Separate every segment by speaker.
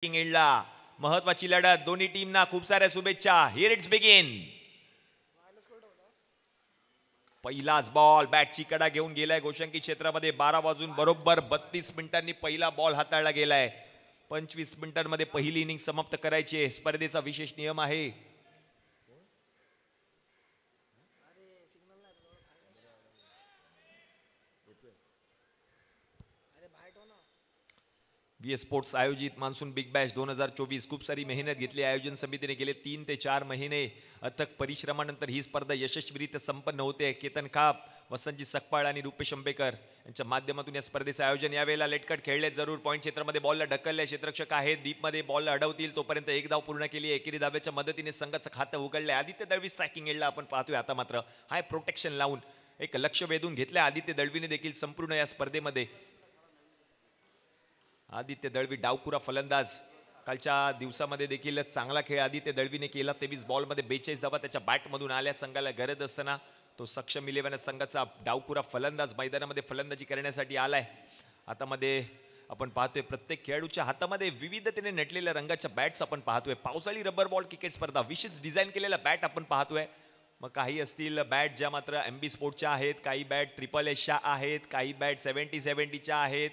Speaker 1: इंग्लंडला महत्वाची लढत, दोन्ही टीमना खूप साऱ्या शुभेच्छा. Here it's begin. पहिलाच बॉल बॅटची कडा घेऊन गेलाय गोशंकी क्षेत्रामध्ये. 12 वाजून बरोबर 32 मिनिटांनी पहिला बॉल हाताळला गेलाय. 25 मिनिटांमध्ये पहिली इनिंग समाप्त करायची आहे. स्पर्धेचा विशेष नियम आहे. VS स्पोर्ट्स आयोजित मान्सून बिग बॅश 2024 खूप सारी मेहनत घेतली. आयोजन समितीने गेले 3 ते 4 महिने अथक परिश्रमानंतर ही स्पर्धा यशस्वीरित्या संपन्न होते. केतन खाप, वसंतजी सकपाळ आणि रुपेश अंबेकर यांच्या माध्यमातून या स्पर्धेचे आयोजन. यावेळेला लेटकट खेळले जरूर. पॉईंट क्षेत्रामध्ये बॉलला ढकलले. क्षेत्ररक्षक आहेत डीपमध्ये बॉलला अडवतील तोपर्यंत एक धाव पूर्ण केली. एकेरी धाब्याच्या मदतीने संघाचं खातं उघडलंय. आदित्य दळवी स्ट्रायकिंग एंडला आपण पाहतोय. आता मात्र हाय प्रोटेक्शन लावून एक लक्ष वेधून घेतलंय आदित्य दळवीने देखील संपूर्ण या स्पर्धेमध्ये. आदित्य दळवी डावकुरा फलंदाज. कालच्या दिवसामध्ये देखील चांगला खेळ आदित्य दळवीने केला. 23 बॉलमध्ये 42 धावा त्याच्या बॅटमधून आल्या. संघाला गरज असताना तो सक्षम 11 संघाचा डावकुरा फलंदाज मैदानामध्ये फलंदाजी करण्यासाठी आलाय. हातामध्ये आपण पाहतोय प्रत्येक खेळाडूच्या हातामध्ये विविधतेने नटलेल्या रंगाच्या बॅट्स आपण पाहतोय. पावसाळी रबर बॉल क्रिकेट स्पर्धा विशेष डिझाईन केलेला बॅट आपण पाहतोय. मग काही असतील बॅट ज्या मात्र MB स्पोर्टच्या आहेत, काही बॅट SSSच्या आहेत, काही बॅट 70-70च्या आहेत,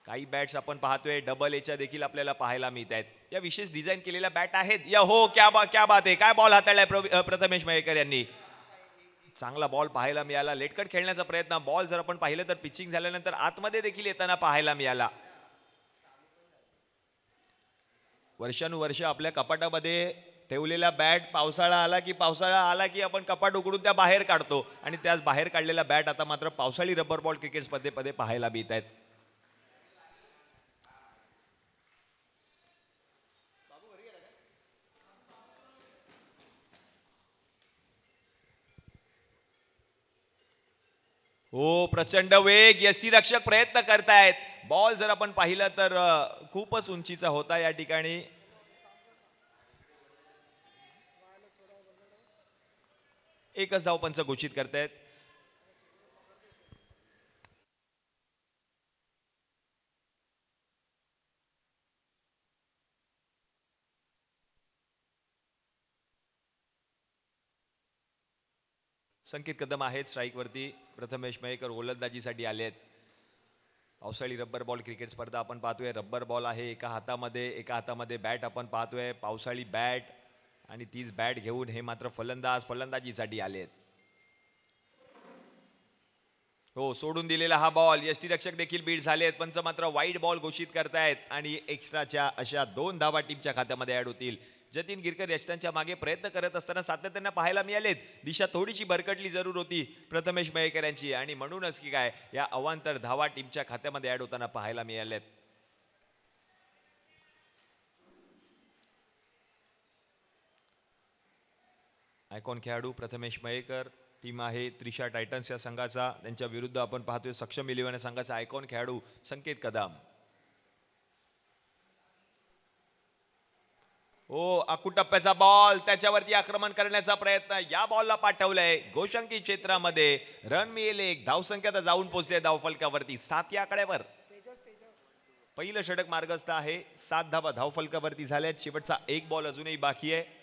Speaker 1: काही बॅट्स आपण पाहतोय AA देखील आपल्याला पाहायला मिळत आहेत. या विशेष डिझाईन केलेल्या बॅट आहेत. या हो क्या बात आहे. काय बॉल हाताळलाय प्रथमेश मयेकर यांनी. चांगला बॉल पाहायला मिळाला. लेटकट खेळण्याचा प्रयत्न. बॉल जर आपण पाहिलं तर पिचिंग झाल्यानंतर आतमध्ये देखील येताना पाहायला मिळाला. वर्षानुवर्ष आपल्या कपाटामध्ये ठेवलेला बॅट पावसाळा आला की आपण कपाट उघडून त्या बाहेर काढतो आणि त्याच बाहेर काढलेला बॅट आता मात्र पावसाळी रबर बॉल क्रिकेट स्पर्धेमध्ये पाहायला मिळत आहेत. हो, प्रचंड वेग. यष्टीरक्षक प्रयत्न करतायत. बॉल जर आपण पाहिलं तर खूपच उंचीचा होता. या ठिकाणी एकच धावपंच घोषित करतायत. संकेत कदम आहेत स्ट्राईकवरती. प्रथमेश मयेकर गोलंदाजीसाठी आले आहेत. पावसाळी रबर बॉल क्रिकेट स्पर्धा आपण पाहतोय. रबर बॉल आहे एका हातामध्ये बॅट आपण पाहतोय. पावसाळी बॅट आणि तीच बॅट घेऊन हे मात्र फलंदाजीसाठी आले आहेत. हो, सोडून दिलेला हा बॉल. यष्टीरक्षक देखील बीट झाले आहेत. पंच मात्र वाईड बॉल घोषित करतायत आणि एक्स्ट्राच्या अशा 2 धावा टीमच्या खात्यामध्ये ऍड होतील. जतीन गिरकर यष्टांच्या मागे प्रयत्न करत असताना सातत्याने पाहायला मिळालेत. दिशा थोडीशी भरकटली जरूर होती प्रथमेश मयेकर यांची आणि म्हणूनच की काय या अवांतर धावा टीमच्या खात्यामध्ये ऍड होताना पाहायला मिळालेत. आयकॉन खेळाडू प्रथमेश मयेकर. टीम आहे त्रिशा टायटन्स या संघाचा. त्यांच्या विरुद्ध आपण पाहतोय सक्षम 11 संघाचा आयकॉन खेळाडू संकेत कदम. हो, अकुटप्प्याचा बॉल. त्याच्यावरती आक्रमण करण्याचा प्रयत्न. या बॉलला पाठवलंय गोशंकी क्षेत्रामध्ये. रन मिळेल एक. धावसंख्या तर जाऊन पोहोचले धावफलकावरती 7 या आकड्यावर. पहिलं षटक मार्गस्थ आहे. 7 धावा धावफलकावरती झाल्यात. शेवटचा एक बॉल अजूनही बाकी आहे.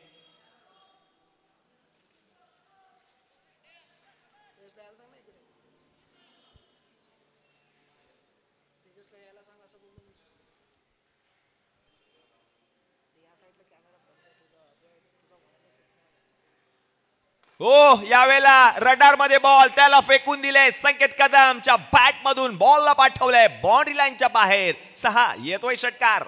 Speaker 1: हो, यावेळेला रडार मध्ये बॉल. त्याला फेकून दिले. संकेत कदमच्या बॅट मधून बॉलला पाठवलंय बाउंड्री लाईनच्या बाहेर. 6 येतोय षटकार.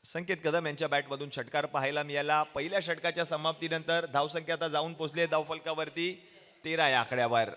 Speaker 1: संकेत कदम यांच्या बॅटमधून षटकार पाहायला मिळाला. पहिल्या षटकाच्या समाप्तीनंतर धावसंख्या आता जाऊन पोहोचली धावफलकावरती 13 या आकड्यावर.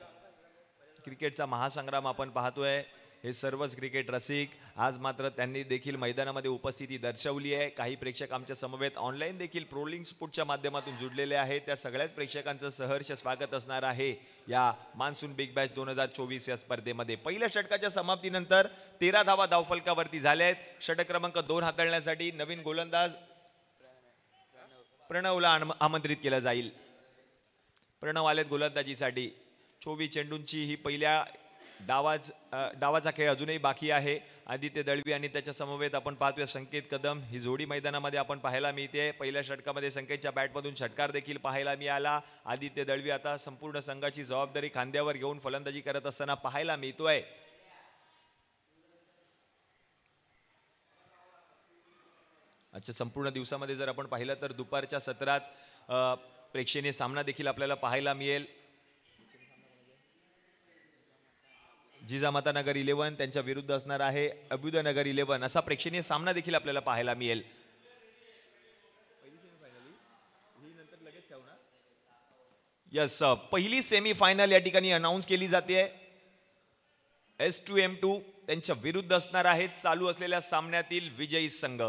Speaker 1: क्रिकेटचा महासंग्राम आपण पाहतोय. हे सर्वच क्रिकेट रसिक आज मात्र त्यांनी देखील मैदानामध्ये उपस्थिती दर्शवली आहे. काही प्रेक्षक आमच्या समवेत ऑनलाईन देखील प्रोलिंग स्पोर्टच्या माध्यमातून जुडलेले आहेत. त्या सगळ्याच प्रेक्षकांचं सहर्ष स्वागत असणार आहे या मान्सून बिग बॅश 2024 या स्पर्धेमध्ये. पहिल्या षटकाच्या समाप्तीनंतर 13 धावा धावफलकावरती झाल्या आहेत. षटक क्रमांक 2 हाताळण्यासाठी नवीन गोलंदाज प्रणवला आमंत्रित केलं जाईल. प्रणव आलेत गोलंदाजीसाठी. 24 चेंडूंची ही पहिल्या डावाचा खेळ अजूनही बाकी आहे. आदित्य दळवी आणि त्याच्या समवेत आपण पाहतोय संकेत कदम. ही जोडी मैदानामध्ये आपण पाहायला मिळते. पहिल्या षटकामध्ये संकेतच्या बॅटमधून षटकार देखील पाहायला मिळाला. आदित्य दळवी आता संपूर्ण संघाची जबाबदारी खांद्यावर घेऊन फलंदाजी करत असताना पाहायला मिळतोय. आजच्या संपूर्ण दिवसामध्ये जर आपण पाहिलं तर दुपारच्या सत्रात प्रेक्षणीय सामना देखील आपल्याला पाहायला मिळेल. जिजामाता नगर 11 त्यांच्या विरुद्ध असणार आहे अभ्युदयनगर 11 असा प्रेक्षणीय सामना देखील आपल्याला पाहायला मिळेल. यस, पहिली सेमीफायनल या ठिकाणी अनाउन्स केली जाते. S2M2 त्यांच्या विरुद्ध असणार आहे चालू असलेल्या सामन्यातील विजयी संघ.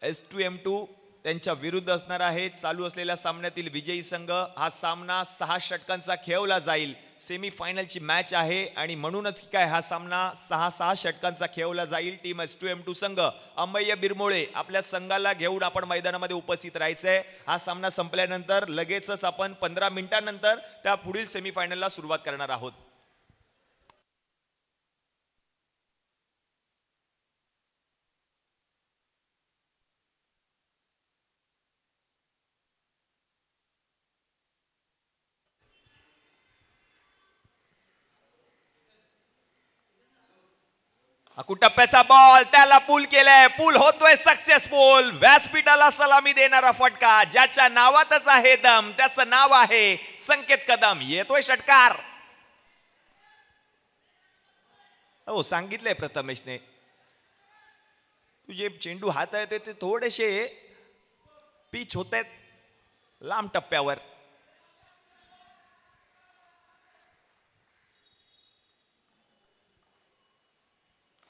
Speaker 1: S2M2 त्यांच्या विरुद्ध असणार आहे चालू असलेल्या सामन्यातील विजयी संघ. हा सामना 6 षटकांचा खेळवला जाईल. सेमीफायनलची मॅच आहे आणि म्हणूनच काय हा सामना 6 षटकांचा खेळवला जाईल. टीम S2M2 संघ अमय्य बिरमोळे आपल्या संघाला घेऊन आपण मैदानामध्ये उपस्थित राहायचंय. हा सामना संपल्यानंतर लगेचच आपण 15 मिनिटांनंतर त्या पुढील सेमीफायनलला सुरुवात करणार आहोत. टप्प्याचा बॉल त्याला पूल केलाय. पूल होतोय सक्सेसफुल. व्यासपीठाला सलामी देणारा फटका. ज्याच्या नावातच आहे दम त्याचं नाव आहे संकेत कदम. येतोय षटकार. हो, सांगितलंय प्रथमेशने तुझे चेंडू हात येते ते थोडेसे पिच होत आहेत लांब टप्प्यावर.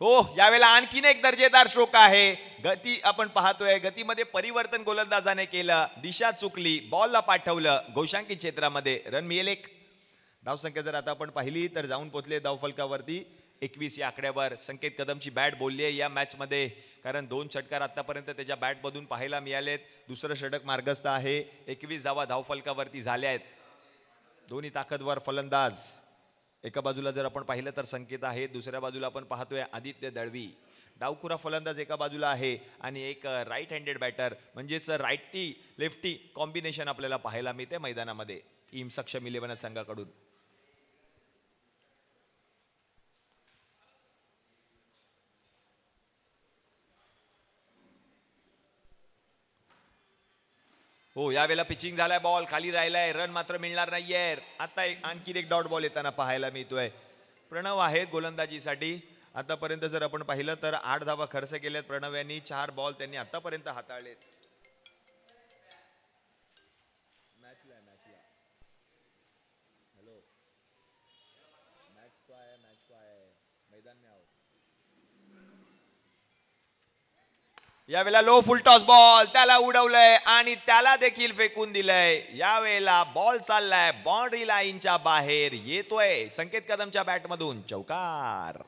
Speaker 1: हो, यावेळेला आणखीन एक दर्जेदार स्ट्रोक आहे. गती आपण पाहतोय. गतीमध्ये परिवर्तन गोलंदाजाने केलं. दिशा चुकली. बॉलला पाठवलं घोषांकी क्षेत्रामध्ये. रन मिळेल एक. धावसंख्या जर आता आपण पाहिली तर जाऊन पोहोचले धावफलकावरती 21 या आकड्यावर. संकेत कदमची बॅट बोलली आहे या मॅच मध्ये, कारण 2 षटकार आतापर्यंत त्याच्या बॅट मधून पाहायला मिळालेत. दुसरं षटक मार्गस्थ आहे. 21 धावा धावफलकावरती झाल्या आहेत. दोन्ही ताकदवर फलंदाज. एका बाजूला जर आपण पाहिलं तर संकेत आहे, दुसऱ्या बाजूला आपण पाहतोय आदित्य दळवी. डावखुरा फलंदाज एका बाजूला आहे आणि एक राईट हँडेड बॅटर म्हणजेच राईटी लेफ्टी कॉम्बिनेशन आपल्याला पाहायला मिळते मैदानामध्ये टीम सक्षम 11 संघाकडून. हो, यावेळेला पिचिंग झालाय. बॉल खाली राहिलाय. रन मात्र मिळणार नाहीये. आता आणखी एक डॉट बॉल येताना पाहायला मिळतोय. प्रणव आहेत गोलंदाजीसाठी. आतापर्यंत जर आपण पाहिलं तर 8 धावा खर्च केल्यात प्रणव यांनी. 4 बॉल त्यांनी आतापर्यंत हाताळलेत. हॅलो, मॅच को आहे मैदान में आओ. यावेळेला लो फुल टॉस बॉल त्याला उडवलंय आणि त्याला देखील फेकून दिलंय. यावेळेला बॉल चाललाय बाउंड्री लाईनच्या बाहेर. येतोय संकेत कदमच्या बॅट मधून चौकार.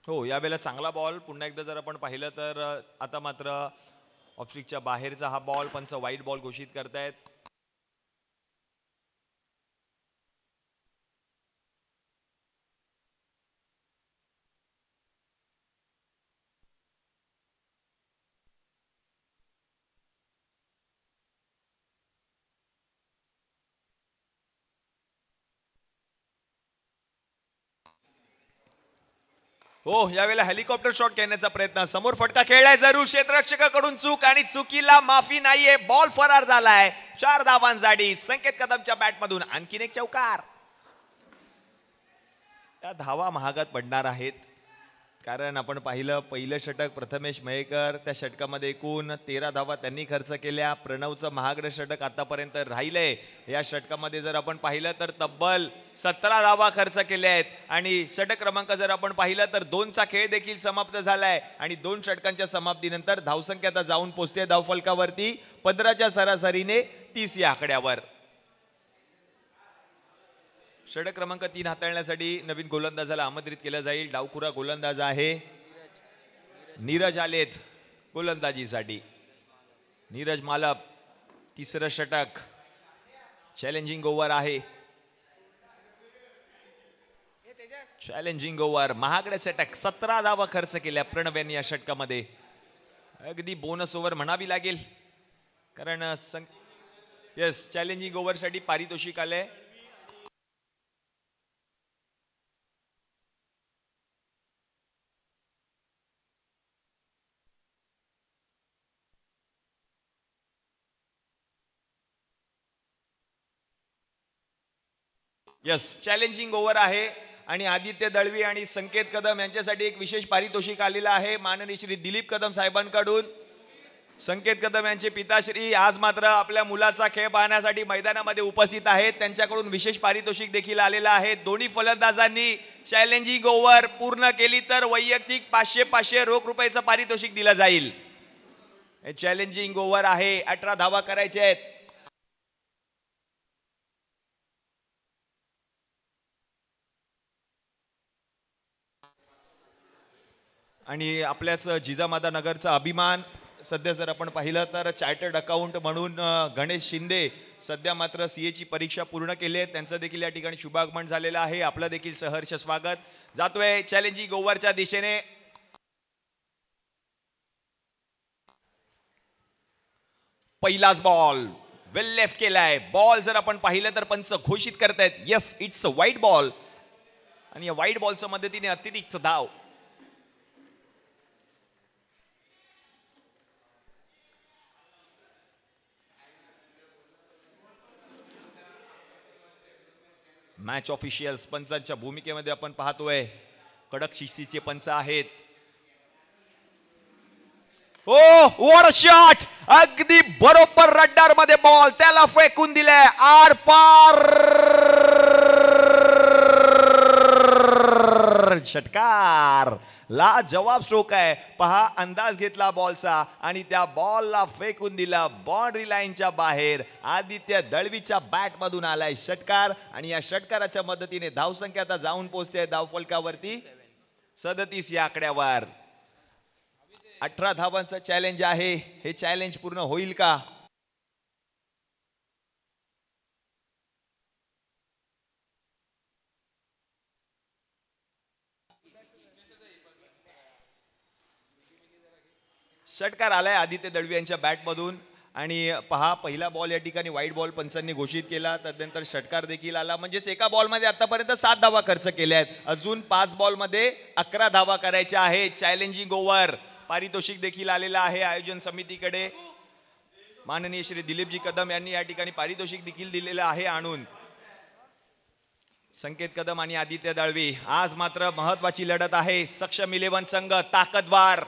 Speaker 1: हो, यावेळेला चांगला बॉल. पुन्हा एकदा जर आपण पाहिलं तर आता मात्र ऑफस्ट्रिकच्या बाहेरचा हा बॉल. पंच वाईट बॉल घोषित करतायत. हो, यावेळेला हेलिकॉप्टर शॉट खेळण्याचा प्रयत्न. समोर फटका खेळलाय जरूर. क्षेत्ररक्षकाकडून चूक आणि चुकीला माफी नाहीये. बॉल फरार झालाय. 4 धावांसाठी संकेत कदमच्या बॅट मधून आणखीन एक चौकार. या धावा महागात पडणार आहेत. कारण आपण पाहिलं पहिलं षटक प्रथमेश मयेकर, त्या षटकामध्ये एकूण 13 धावा त्यांनी खर्च केल्या. प्रणवचं महागडं षटक आतापर्यंत राहिलंय. या षटकामध्ये जर आपण पाहिलं तर तब्बल 17 धावा खर्च केल्या आहेत आणि षटक क्रमांक जर आपण पाहिलं तर 2चा खेळ देखील समाप्त झालाय आणि 2 षटकांच्या समाप्तीनंतर धावसंख्या आता जाऊन पोहोचते धावफलकावरती 15च्या सरासरीने 30 या आकड्यावर. षटक क्रमांक 3 हाताळण्यासाठी नवीन गोलंदाजाला आमंत्रित केलं जाईल. डावखुरा गोलंदाज आहे नीरज आलेत गोलंदाजीसाठी. नीरज मालप, तिसरं षटक, चॅलेंजिंग ओव्हर आहे. चॅलेंजिंग ओव्हर, महागडे षटक, 17 धावा खर्च केल्या प्रणव यांनी या षटकामध्ये. अगदी बोनस ओव्हर म्हणावी लागेल कारण येस चॅलेंजिंग ओव्हरसाठी पारितोषिक आलंय. यस चॅलेंजिंग ओव्हर आहे आणि आदित्य दळवी आणि संकेत कदम यांच्यासाठी एक विशेष पारितोषिक आलेलं आहे माननीय श्री दिलीप कदम साहेबांकडून. संकेत कदम यांचे पिताश्री आज मात्र आपल्या मुलाचा खेळ पाहण्यासाठी मैदानामध्ये उपस्थित आहेत. त्यांच्याकडून विशेष पारितोषिक देखील आलेलं आहे. दोन्ही फलंदाजांनी चॅलेंजिंग ओव्हर पूर्ण केली तर वैयक्तिक 500 रोख रुपयाचं पारितोषिक दिलं जाईल. हे चॅलेंजिंग ओव्हर आहे, 18 धावा करायचे आहेत. आणि आपल्याच जिजामाता नगरचा अभिमान सध्या जर आपण पाहिलं तर चार्टर्ड अकाउंट म्हणून गणेश शिंदे सध्या मात्र सीएची परीक्षा पूर्ण केली आहे. त्यांचं देखील या ठिकाणी शुभागमन झालेलं आहे. आपलं देखील सहर्ष स्वागत. जातोय चॅलेंजिंग ओव्हरच्या दिशेने. पहिलाच बॉल वेल लेफ्ट केलाय. बॉल जर आपण पाहिलं तर पंच घोषित करतायत यस इट्स अ वाईट बॉल आणि या वाईट बॉलच्या मदतीने अतिरिक्त धाव. मॅच ऑफिशियल्स पंचांच्या भूमिकेमध्ये आपण पाहतोय कडक शिस्तीचे पंच आहेत. ओ व्हॉट अ शॉट, अगदी बरोबर रड्डार मध्ये बॉल त्याला फेकून दिलाय आर पार. षटकार ला जवाब स्ट्रोक आहे. पहा अंदाज घेतला बॉलचा आणि त्या बॉलला फेकून दिला बाउंड्री लाईनच्या बाहेर. आदित्य दळवीच्या बॅट मधून आलाय षटकार आणि या षटकाराच्या मदतीने धावसंख्या आता जाऊन पोहोचते धावफलकावरती 37 या आकड्यावर. 18 धावांचं चॅलेंज आहे. हे चॅलेंज पूर्ण होईल का? षटकार आलाय आदित्य दळवी यांच्या बॅटमधून आणि पहा पहिला बॉल या ठिकाणी व्हाईट बॉल पंचांनी घोषित केला. त्यानंतर षटकार देखील आला. म्हणजेच एका बॉलमध्ये आतापर्यंत 7 धावा खर्च केल्या आहेत. अजून 5 बॉलमध्ये 11 धावा करायच्या आहेत. चॅलेंजिंग ओव्हर पारितोषिक देखील आलेलं आहे आयोजन समितीकडे. माननीय श्री दिलीपजी कदम यांनी या ठिकाणी पारितोषिक देखील दिलेलं आहे आणून. संकेत कदम आणि आदित्य दळवी आज मात्र महत्वाची लढत आहे. सक्षम 11 संघ ताकदवार,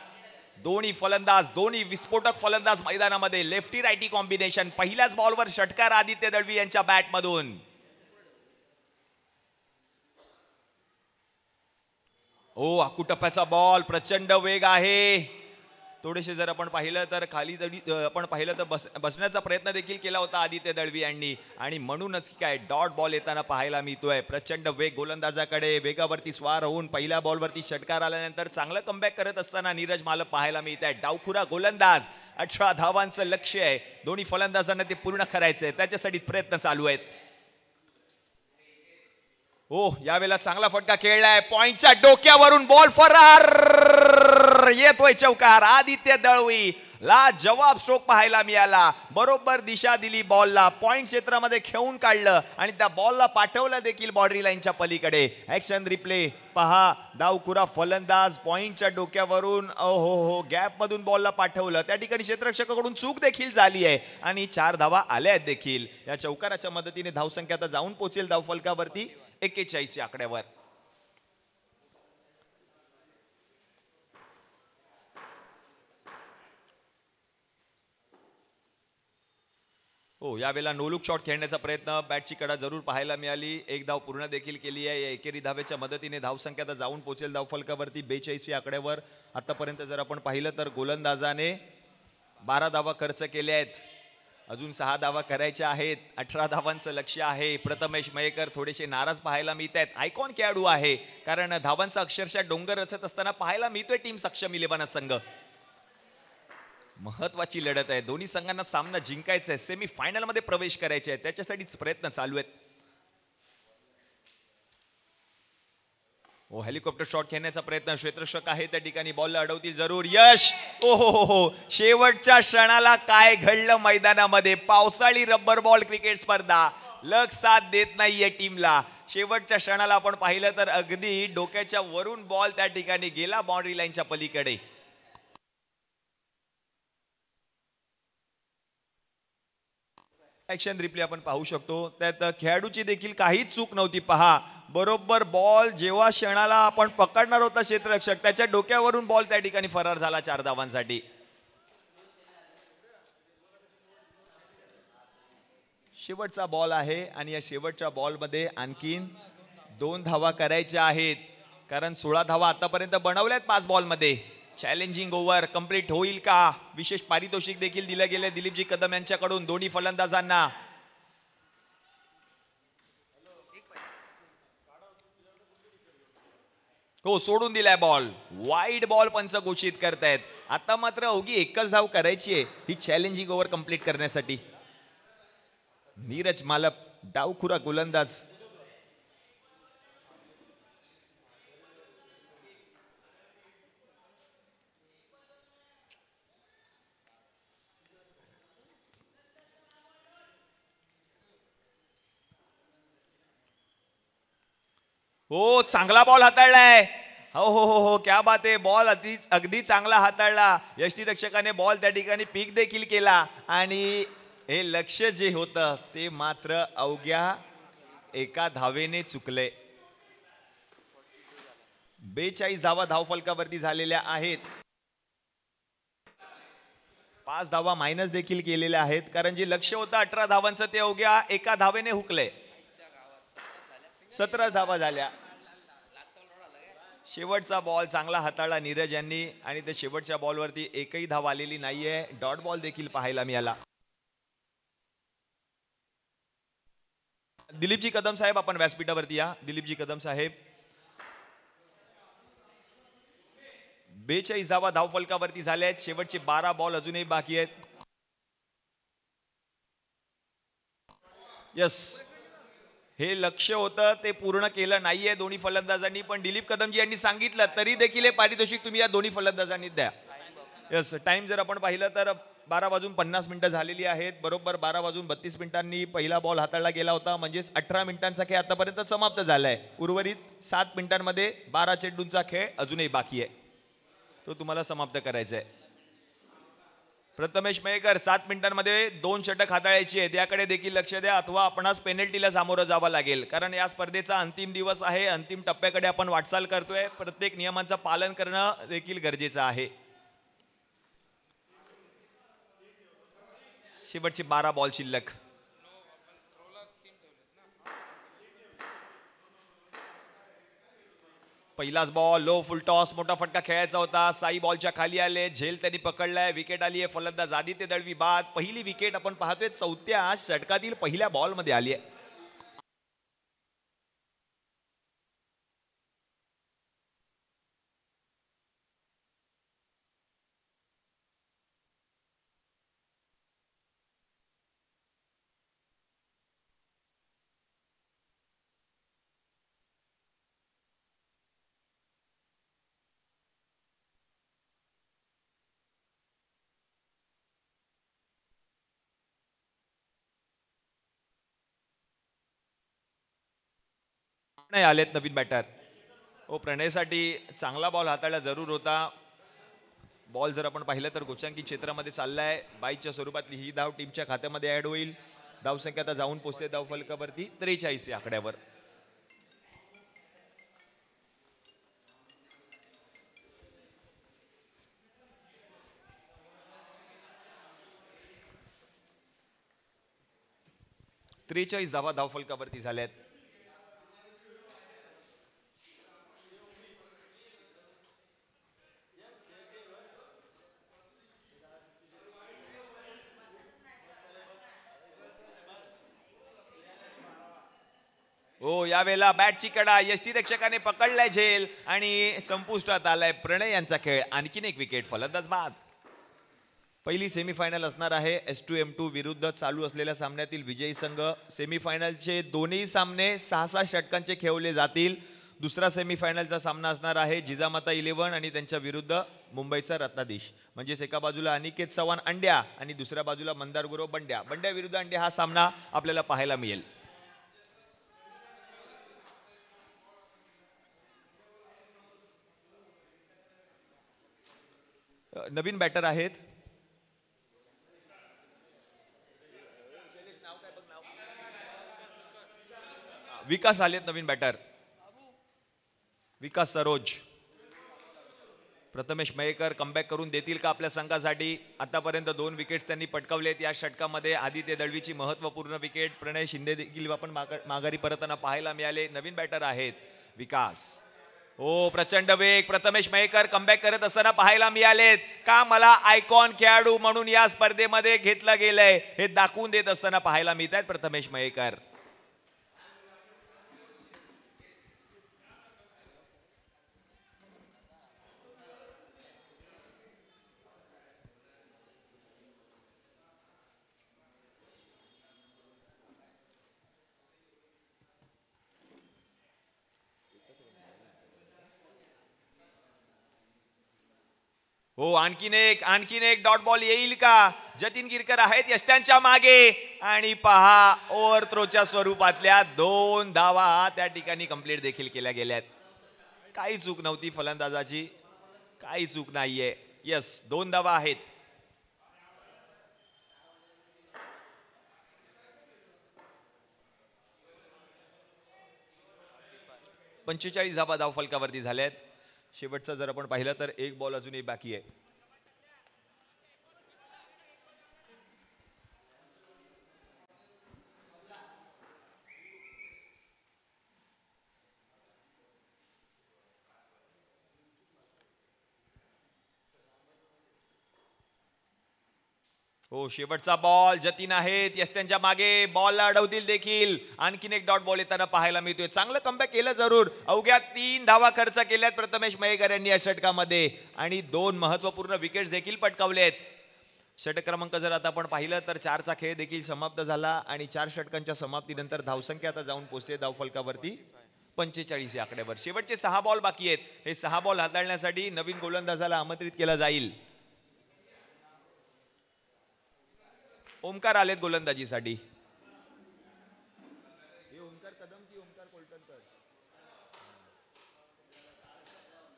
Speaker 1: दोन्ही फलंदाज, दोन्ही विस्फोटक फलंदाज मैदानामध्ये. Lefty righty combination. पहिल्याच बॉलवर षटकार आदित्य दळवी यांच्या बॅटमधून. ओ आकुटप्प्याचा बॉल, प्रचंड वेग आहे. थोडेसे जर आपण पाहिलं तर खाली आपण पाहिलं तर बसण्याचा प्रयत्न देखील केला होता आदित्य दळवी यांनी आणि म्हणूनच काय डॉट बॉल येताना पाहायला मिळतोय. प्रचंड वेग गोलंदाजाकडे, वेगावरती स्वार होऊन पहिल्या बॉलवरती षटकार आल्यानंतर चांगलं कमबॅक करत असताना नीरज मालप पाहायला मिळत आहे. डावखुरा गोलंदाज, 18 धावांचं लक्ष्य आहे. दोन्ही फलंदाजांना ते पूर्ण करायचंय, त्याच्यासाठी प्रयत्न चालू आहेत. हो यावेळेला चांगला फटका खेळलाय. पॉइंटच्या डोक्यावरून बॉल फरार, येतोय चौकार. आदित्य दळवी ला जवाब स्ट्रोक पाहायला मिळाला. बरोबर दिशा दिली बॉलला, पॉइंट क्षेत्रामध्ये खेळून काढलं आणि त्या बॉलला पाठवलं देखील बाउंड्री लाईनच्या पलीकडे. ऍक्शन रिप्ले पहा. डावखुरा फलंदाज पॉइंटच्या डोक्यावरून हो गॅप मधून बॉलला पाठवलं. त्या ठिकाणी क्षेत्ररक्षकाकडून चूक देखील झाली आहे आणि 4 धावा आल्या आहेत देखील. या चौकाराच्या मदतीने धावसंख्या आता जाऊन पोहोचेल धावफलकावरती 41 या आकड्यावर. हो, यावेळेला नो लुक शॉट खेळण्याचा प्रयत्न, बॅटची कडा जरूर पाहायला मिळाली. एक धाव पूर्ण देखील केली आहे. या एकेरी धावेच्या मदतीने धावसंख्या आता जाऊन पोहोचेल धावफलकावरती 42 या आकड्यावर. आतापर्यंत जर आपण पाहिलं तर गोलंदाजाने 12 धावा खर्च केल्या आहेत. अजून 6 धावा करायच्या आहेत. 18 धावांचं लक्ष्य आहे. प्रथमेश मयेकर थोडेसे नाराज पाहायला मिळत आहेत. आयकॉन खेळाडू आहे, कारण धावांचा अक्षरशः डोंगर रचत असताना पाहायला मिळतोय टीम सक्षम इलेव्हन संघ. महत्वाची लढत आहे. दोन्ही संघांना सामना जिंकायचा आहे. सेमी फायनल मध्ये प्रवेश करायचे आहे. त्याच्यासाठीच प्रयत्न चालू आहेत. हेलिकॉप्टर शॉट खेळण्याचा प्रयत्न, क्षेत्ररक्षक आहे त्या ठिकाणी, बॉलला अडवतील जरूर. यश. हो, शेवटच्या क्षणाला काय घडलं मैदानामध्ये. पावसाळी रब्बर बॉल क्रिकेट स्पर्धा, लक साथ देत नाहीये टीमला. शेवटच्या क्षणाला आपण पाहिलं तर अगदी डोक्याच्या वरून बॉल त्या ठिकाणी गेला बाउंड्री लाईनच्या पलीकडे. ऍक्शन रिप्ले आपण पाहू शकतो. त्यात खेळाडूची देखील काहीच चूक नव्हती. पहा, बरोबर बॉल जेव्हा क्षणाला आपण पकडणार होता क्षेत्ररक्षक, त्याच्या डोक्यावरून बॉल त्या ठिकाणी फरार झाला 4 धावांसाठी. शेवटचा बॉल आहे आणि या शेवटच्या बॉलमध्ये आणखीन 2 धावा करायच्या आहेत, कारण 16 धावा आतापर्यंत बनवल्यात 5 बॉलमध्ये. चॅलेंजिंग ओव्हर कंप्लीट होईल का? विशेष पारितोषिक देखील दिलं गेलं दिलीपजी कदम यांच्याकडून दोन्ही फलंदाजांना. हो, सोडून दिलाय बॉल. वाईड बॉल पंच घोषित करतायत. आता मात्र अवघी एकच धाव करायची आहे ही चॅलेंजिंग ओव्हर कंप्लीट करण्यासाठी. नीरज मालप डावखुरा गोलंदाज. हो, चांगला बॉल हाताळलाय. हो, क्या बात आहे. बॉल अगदी चांगला हाताळला. यष्टीरक्षकाने बॉल त्या ठिकाणी पिक देखील केला आणि हे लक्ष जे होतं ते मात्र अवघ्या एका धावेने चुकले. 42 धावा धावफलकावरती झालेल्या आहेत. 5 धावा मायनस देखील केलेल्या आहेत, कारण जे लक्ष होतं 18 धावांचं ते अवघ्या एका धावेने हुकले. 17 धावा झाल्या. शेवटचा बॉल चांगला हाताळला नीरज यांनी आणि त्या शेवटच्या बॉलवरती एकही धाव आलेली नाहीये. डॉट बॉल देखील पाहायला मिळाला. दिलीपजी कदम साहेब, आपण व्यासपीठावरती या. दिलीपजी कदम साहेब. 42 धावा धावफलकावरती झाल्या आहेत. शेवटचे 12 बॉल अजूनही बाकी आहेत. यस, हे लक्ष होतं ते पूर्ण केलं नाहीये दोन्ही फलंदाजांनी, पण दिलीप कदमजी यांनी सांगितलं तरी देखील हे पारितोषिक तुम्ही या दोन्ही फलंदाजांनी द्या. यस, टाइम जर आपण पाहिलं तर 12:50 झालेली आहेत. बरोबर 12:32 पहिला बॉल हाताळला गेला होता, म्हणजेच 18 मिनिटांचा खेळ आतापर्यंत समाप्त झालाय. उर्वरित 7 मिनिटांमध्ये 12 चेंडूंचा खेळ अजूनही बाकी आहे, तो तुम्हाला समाप्त करायचा आहे. प्रथमेश मयेकर, 7 मिनिटांमध्ये 2 षटक हाताळायची आहेत, याकडे देखील लक्ष द्या, अथवा आपणास पेनल्टीला सामोरं जावं लागेल, कारण या स्पर्धेचा अंतिम दिवस आहे. अंतिम टप्प्याकडे आपण वाटचाल करतोय. प्रत्येक नियमांचं पालन करणं देखील गरजेचं आहे. शेवटचे 12 बॉल शिल्लक. पहिलाच बॉल, लो फुल टॉस, मोठा फटका खेळायचा होता. साई बॉलच्या खाली आले, झेल त्यांनी पकडलाय, विकेट आली आहे. फलंदाज आदित्य दळवी बाद. पहिली विकेट आपण पाहतोय 4थ्या षटकातील पहिल्या बॉलमध्ये आली आहे. नाही आलेत नवीन बॅटर. प्रणयसाठी चांगला बॉल हाताळला जरूर होता. बॉल जर आपण पाहिलं तर गोचांकी क्षेत्रामध्ये चाललाय. 22च्या स्वरूपातली ही धाव टीमच्या खात्यामध्ये ऍड होईल. धावसंख्या आता जाऊन पोहोचते धावफलकावरती 43 या आकड्यावर. 43 धावा धावफलकावरती झाल्यात. हो, यावेळेला बॅटची कडा यष्टीरक्षकाने पकडलाय झेल आणि संपुष्टात आलाय प्रणय यांचा खेळ. आणखीन एक विकेट, फलंदाज बाद. पहिली सेमीफायनल असणार आहे S2M2 विरुद्ध चालू असलेल्या सामन्यातील विजयी संघ. सेमीफायनलचे दोन्ही सामने 6-6 षटकांचे खेळवले जातील. दुसरा सेमीफायनलचा सामना असणार आहे जिजामाता 11 आणि त्यांच्या विरुद्ध मुंबईचा रत्नाधीश. म्हणजेच एका बाजूला अनिकेत चव्हाण अंड्या आणि दुसऱ्या बाजूला मंदार गुरव बंड्या. बंड्या विरुद्ध अंड्या हा सामना आपल्याला पाहायला मिळेल. नवीन बॅटर आहेत विकास आलेत. नवीन बॅटर विकास सरोज. प्रथमेश मयेकर कमबॅक करून देतील का आपल्या संघासाठी? आतापर्यंत 2 विकेट्स त्यांनी पटकावलेत या षटकामध्ये. आदित्य दळवीची महत्त्वपूर्ण विकेट. प्रणय शिंदे देखील आपण माघारी परतताना पाहायला मिळाले. नवीन बॅटर आहेत विकास. हो, प्रचंड वेग. प्रथमेश मयेकर कमबॅक करत असताना पाहायला मिळालेत. का मला आयकॉन खेळाडू म्हणून या स्पर्धेमध्ये घेतलं गेलंय हे दाखवून देत असताना पाहायला मिळत आहेत प्रथमेश मयेकर. हो, आणखीन एक डॉट बॉल येईल का? जतीन गिरकर आहेत यष्ट्यांच्या मागे आणि पहा ओव्हर थ्रोच्या स्वरूपातल्या 2 धावा त्या ठिकाणी कंप्लीट देखील केल्या गेल्यात. काही चूक नव्हती फलंदाजाची, काही चूक नाहीये. यस, 2 धावा आहेत. पंचेचाळीस धावा धावफलकावरती झाल्यात. शेवटचा जर आपण पाहिलं तर एक बॉल अजूनही बाकी आहे. हो, शेवटचा बॉल. जतीन आहेत यष्ट्यांच्या मागे, बॉलला अडवतील देखील. आणखीन एक डॉट बॉल येताना पाहायला मिळतोय. चांगलं कमबॅक केलं जरूर. अवघ्या 3 धावा खर्च केल्यात प्रथमेश मयेकर यांनी या षटकामध्ये आणि 2 महत्त्वपूर्ण विकेट्स देखील पटकावलेत. षटक क्रमांक जर आता आपण पाहिलं तर 4चा खेळ देखील समाप्त झाला आणि 4 षटकांच्या समाप्तीनंतर धावसंख्या आता जाऊन पोहोचते धावफलकावरती 45 या आकड्यावर. शेवटचे 6 बॉल बाकी आहेत. हे 6 बॉल हाताळण्यासाठी नवीन गोलंदाजाला आमंत्रित केला जाईल. ओमकार आलेत गोलंदाजीसाठी.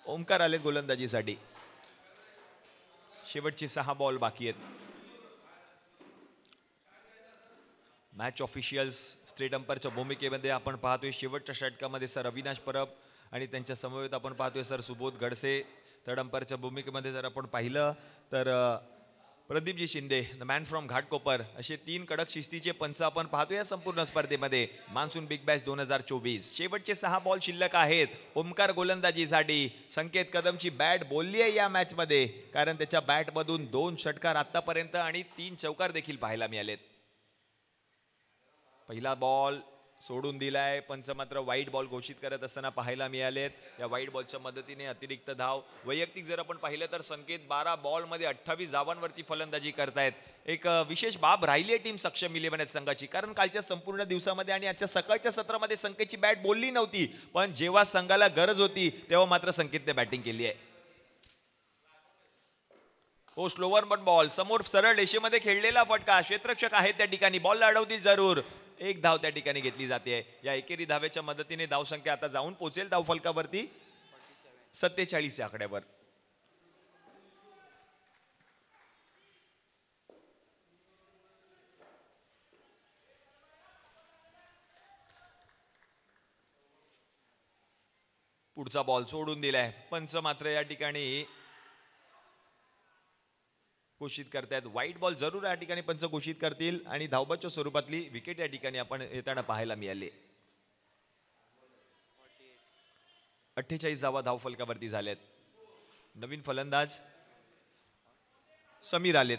Speaker 1: ओमकार आलेत गोलंदाजीसाठी. शेवटचे 6 बॉल बाकी आहेत. मॅच ऑफिशियल्स स्ट्रेट अंपायरच्या भूमिकेमध्ये आपण पाहतोय शेवटच्या षटकामध्ये सर अविनाश परब आणि त्यांच्या समवेत आपण पाहतोय सर सुबोध गडसे. थर्ड अंपायरच्या भूमिकेमध्ये जर आपण पाहिलं तर Pradeepji Shinde, the man from Ghatkopar. असे 3 कडक शिस्तीचे पंच आपण पाहतो या संपूर्ण स्पर्धेमध्ये. Monsoon big Bash 2024. शेवटचे 6 बॉल शिल्लक आहेत. ओमकार गोलंदाजीसाठी. संकेत कदमची बॅट बोलली आहे या मॅचमध्ये, कारण त्याच्या बॅटमधून 2 षटकार आतापर्यंत आणि 3 चौकार देखील पाहायला मिळालेत. पहिला बॉल सोडून दिलाय. पंच मात्र वाईट बॉल घोषित करत असताना पाहायला मिळालेत. या वाईट बॉलच्या मदतीने अतिरिक्त धाव. वैयक्तिक जर आपण पाहिलं तर संकेत 12 बॉलमध्ये 28 धावांवरती फलंदाजी करतायत. एक विशेष बाब राहिली आहे टीम सक्षम 11 संघाची, कारण कालच्या संपूर्ण दिवसामध्ये आणि आजच्या सकाळच्या सत्रामध्ये संकेतची बॅट बोलली नव्हती, पण जेव्हा संघाला गरज होती तेव्हा मात्र संकेतने बॅटिंग केली आहे. हो, स्लोवर बट बॉल समोर सरळ रेषेमध्ये खेळलेला फटका. क्षेत्ररक्षक आहेत त्या ठिकाणी, बॉलला अडवतील जरूर. 1 धाव त्या ठिकाणी घेतली जाते. या एकेरी धावेच्या मदतीने धावसंख्या आता जाऊन पोहोचेल धावफलकावरती 47 या आकड्यावर. पुढचा बॉल सोडून दिलाय. पंच मात्र या ठिकाणी घोषित करतायत. व्हाईट बॉल जरूर या ठिकाणी पंच घोषित करतील आणि धावबाच्या स्वरूपातली विकेट या ठिकाणी आपण येताना पाहायला मिळाली. 48 धावा धावफलकावरती झाल्यात. नवीन फलंदाज समीर आलेत.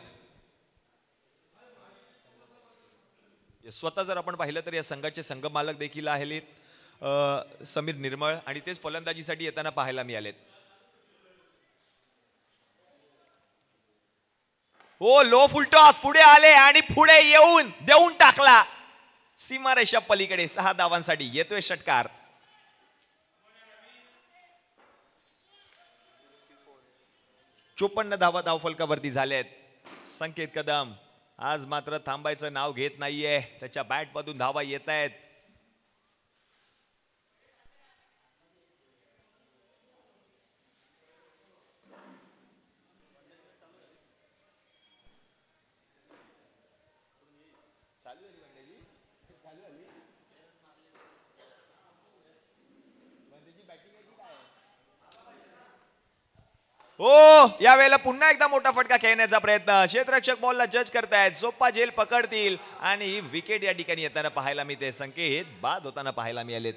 Speaker 1: स्वतः जर आपण पाहिलं तर या संघाचे संघमालक देखील आहेत समीर निर्मळ आणि तेच फलंदाजीसाठी येताना पाहायला मिळालेत. हो, लो फुलटॉस पुढे आले आणि पुढे येऊन देऊन टाकला सीमारेषा पलीकडे. 6 धावांसाठी येतोय षटकार. चोपन्न धावा धावफलकावरती झालेत. संकेत कदम आज मात्र थांबायचं नाव घेत नाहीये. त्याच्या बॅट मधून धावा येत आहेत. हो, यावेळेला पुन्हा एकदा मोठा फटका खेळण्याचा प्रयत्न. क्षेत्ररक्षक बॉलला जज करतायत. सोप्पा झेल पकडतील आणि विकेट या ठिकाणी येताना पाहायला मिळते. संकेत बाद होताना पाहायला मिळालेत.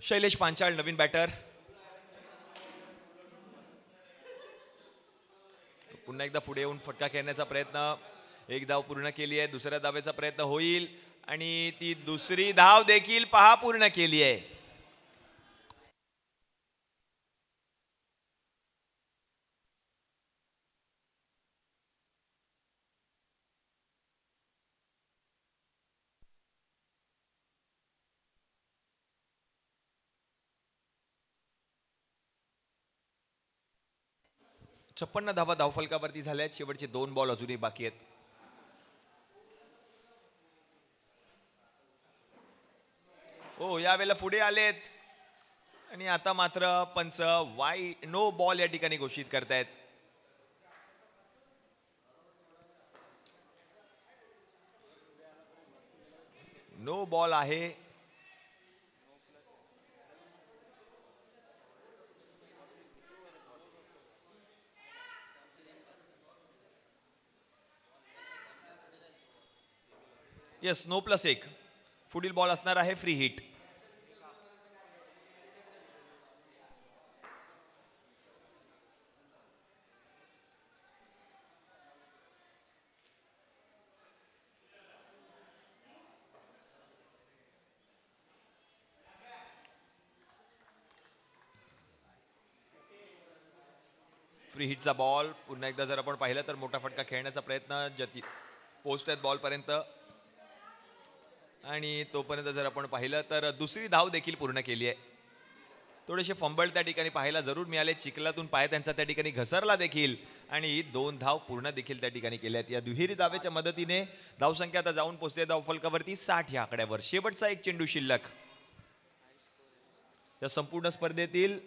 Speaker 1: शैलेश पांचाळ नवीन बॅटर. पुन्हा एकदा पुढे येऊन फटका खेळण्याचा प्रयत्न. एक धाव पूर्ण केली आहे. दुसऱ्या धावेचा प्रयत्न होईल आणि ती दुसरी धाव देखील पहा पूर्ण केली आहे. छप्पन्न धावा धावफलकावरती झाल्या आहेत. शेवटचे 2 बॉल अजूनही बाकी आहेत. हो, यावेळेला पुढे आलेत आणि आता मात्र पंच नो बॉल या ठिकाणी घोषित करतायत. नो बॉल आहे. Yes, no +1. पुढील बॉल असणार आहे फ्री हिट. फ्री हिटचा बॉल पुन्हा एकदा जर आपण पाहिलं तर मोठा फटका खेळण्याचा प्रयत्न. जती पोस्ट आहेत बॉल पर्यंत आणि तोपर्यंत जर आपण पाहिलं तर दुसरी धाव देखील पूर्ण केली आहे. थोडेसे फंबल त्या ठिकाणी पाहायला जरूर मिळाले. चिखलातून पाय त्यांचा त्या ठिकाणी घसरला देखील आणि 2 धाव पूर्ण देखील त्या ठिकाणी केल्यात. या दुहेरी धावेच्या मदतीने धावसंख्या आता जाऊन पोहोचते धावफलकावरती 60 या आकड्यावर. शेवटचा एक चेंडू शिल्लक. या संपूर्ण स्पर्धेतील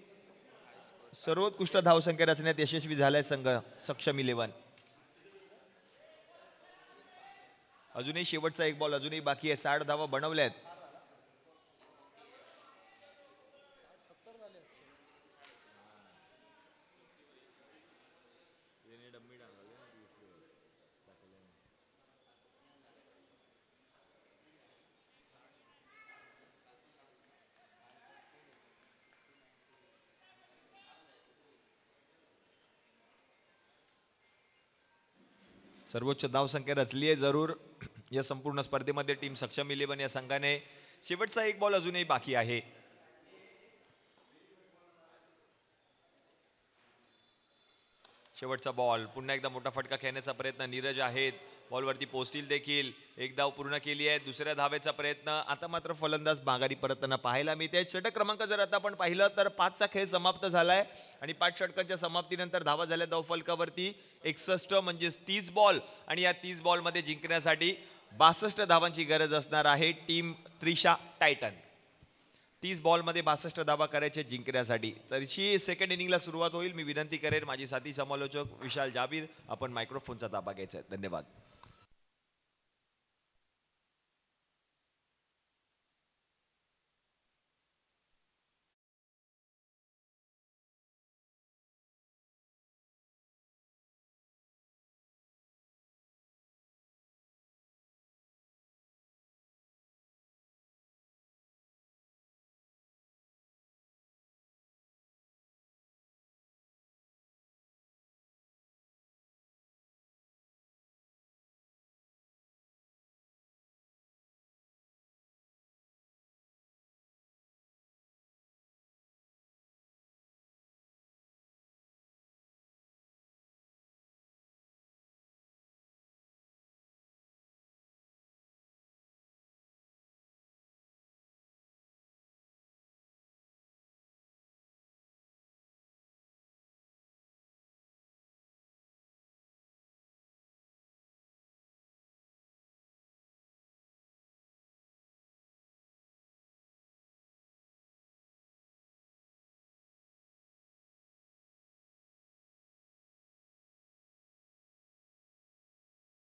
Speaker 1: सर्वोत्कृष्ट धावसंख्या रचण्यात यशस्वी झालाय संघ सक्षम 11. अजूनही शेवटचा एक बॉल अजूनही बाकी आहे. 60 धावा बनवल्यात. सर्वोच्च धावसंख्या रचली आहे जरूर या संपूर्ण स्पर्धेमध्ये टीम सक्षम 11 या संघाने. शेवटचा एक बॉल अजूनही बाकी आहे. शेवटचा बॉल पुन्हा एकदा मोठा फटका खेळण्याचा प्रयत्न. नीरज आहेत बॉलवरती पोहोचतील देखील. एक धाव पूर्ण केली आहे. दुसऱ्या धावेचा प्रयत्न. आता मात्र फलंदाज माघारी परतताना पाहायला मिळते. षटक क्रमांक जर आता आपण पाहिलं तर 5चा खेळ समाप्त झालाय आणि 5 षटकांच्या समाप्तीनंतर धावा झाल्या धावफलकावरती 61 म्हणजे 30 बॉल आणि या 30 बॉलमध्ये जिंकण्यासाठी 62 धावांची गरज असणार आहे टीम त्रिशा टायटन. 30 बॉलमध्ये 62 धावा करायचे जिंकण्यासाठी. तरीही सेकंड इनिंगला सुरुवात होईल. मी विनंती करेन माझी साथी समालोचक विशाल जाबीर आपण मायक्रोफोनचा ताबा घ्यायचा आहे. धन्यवाद.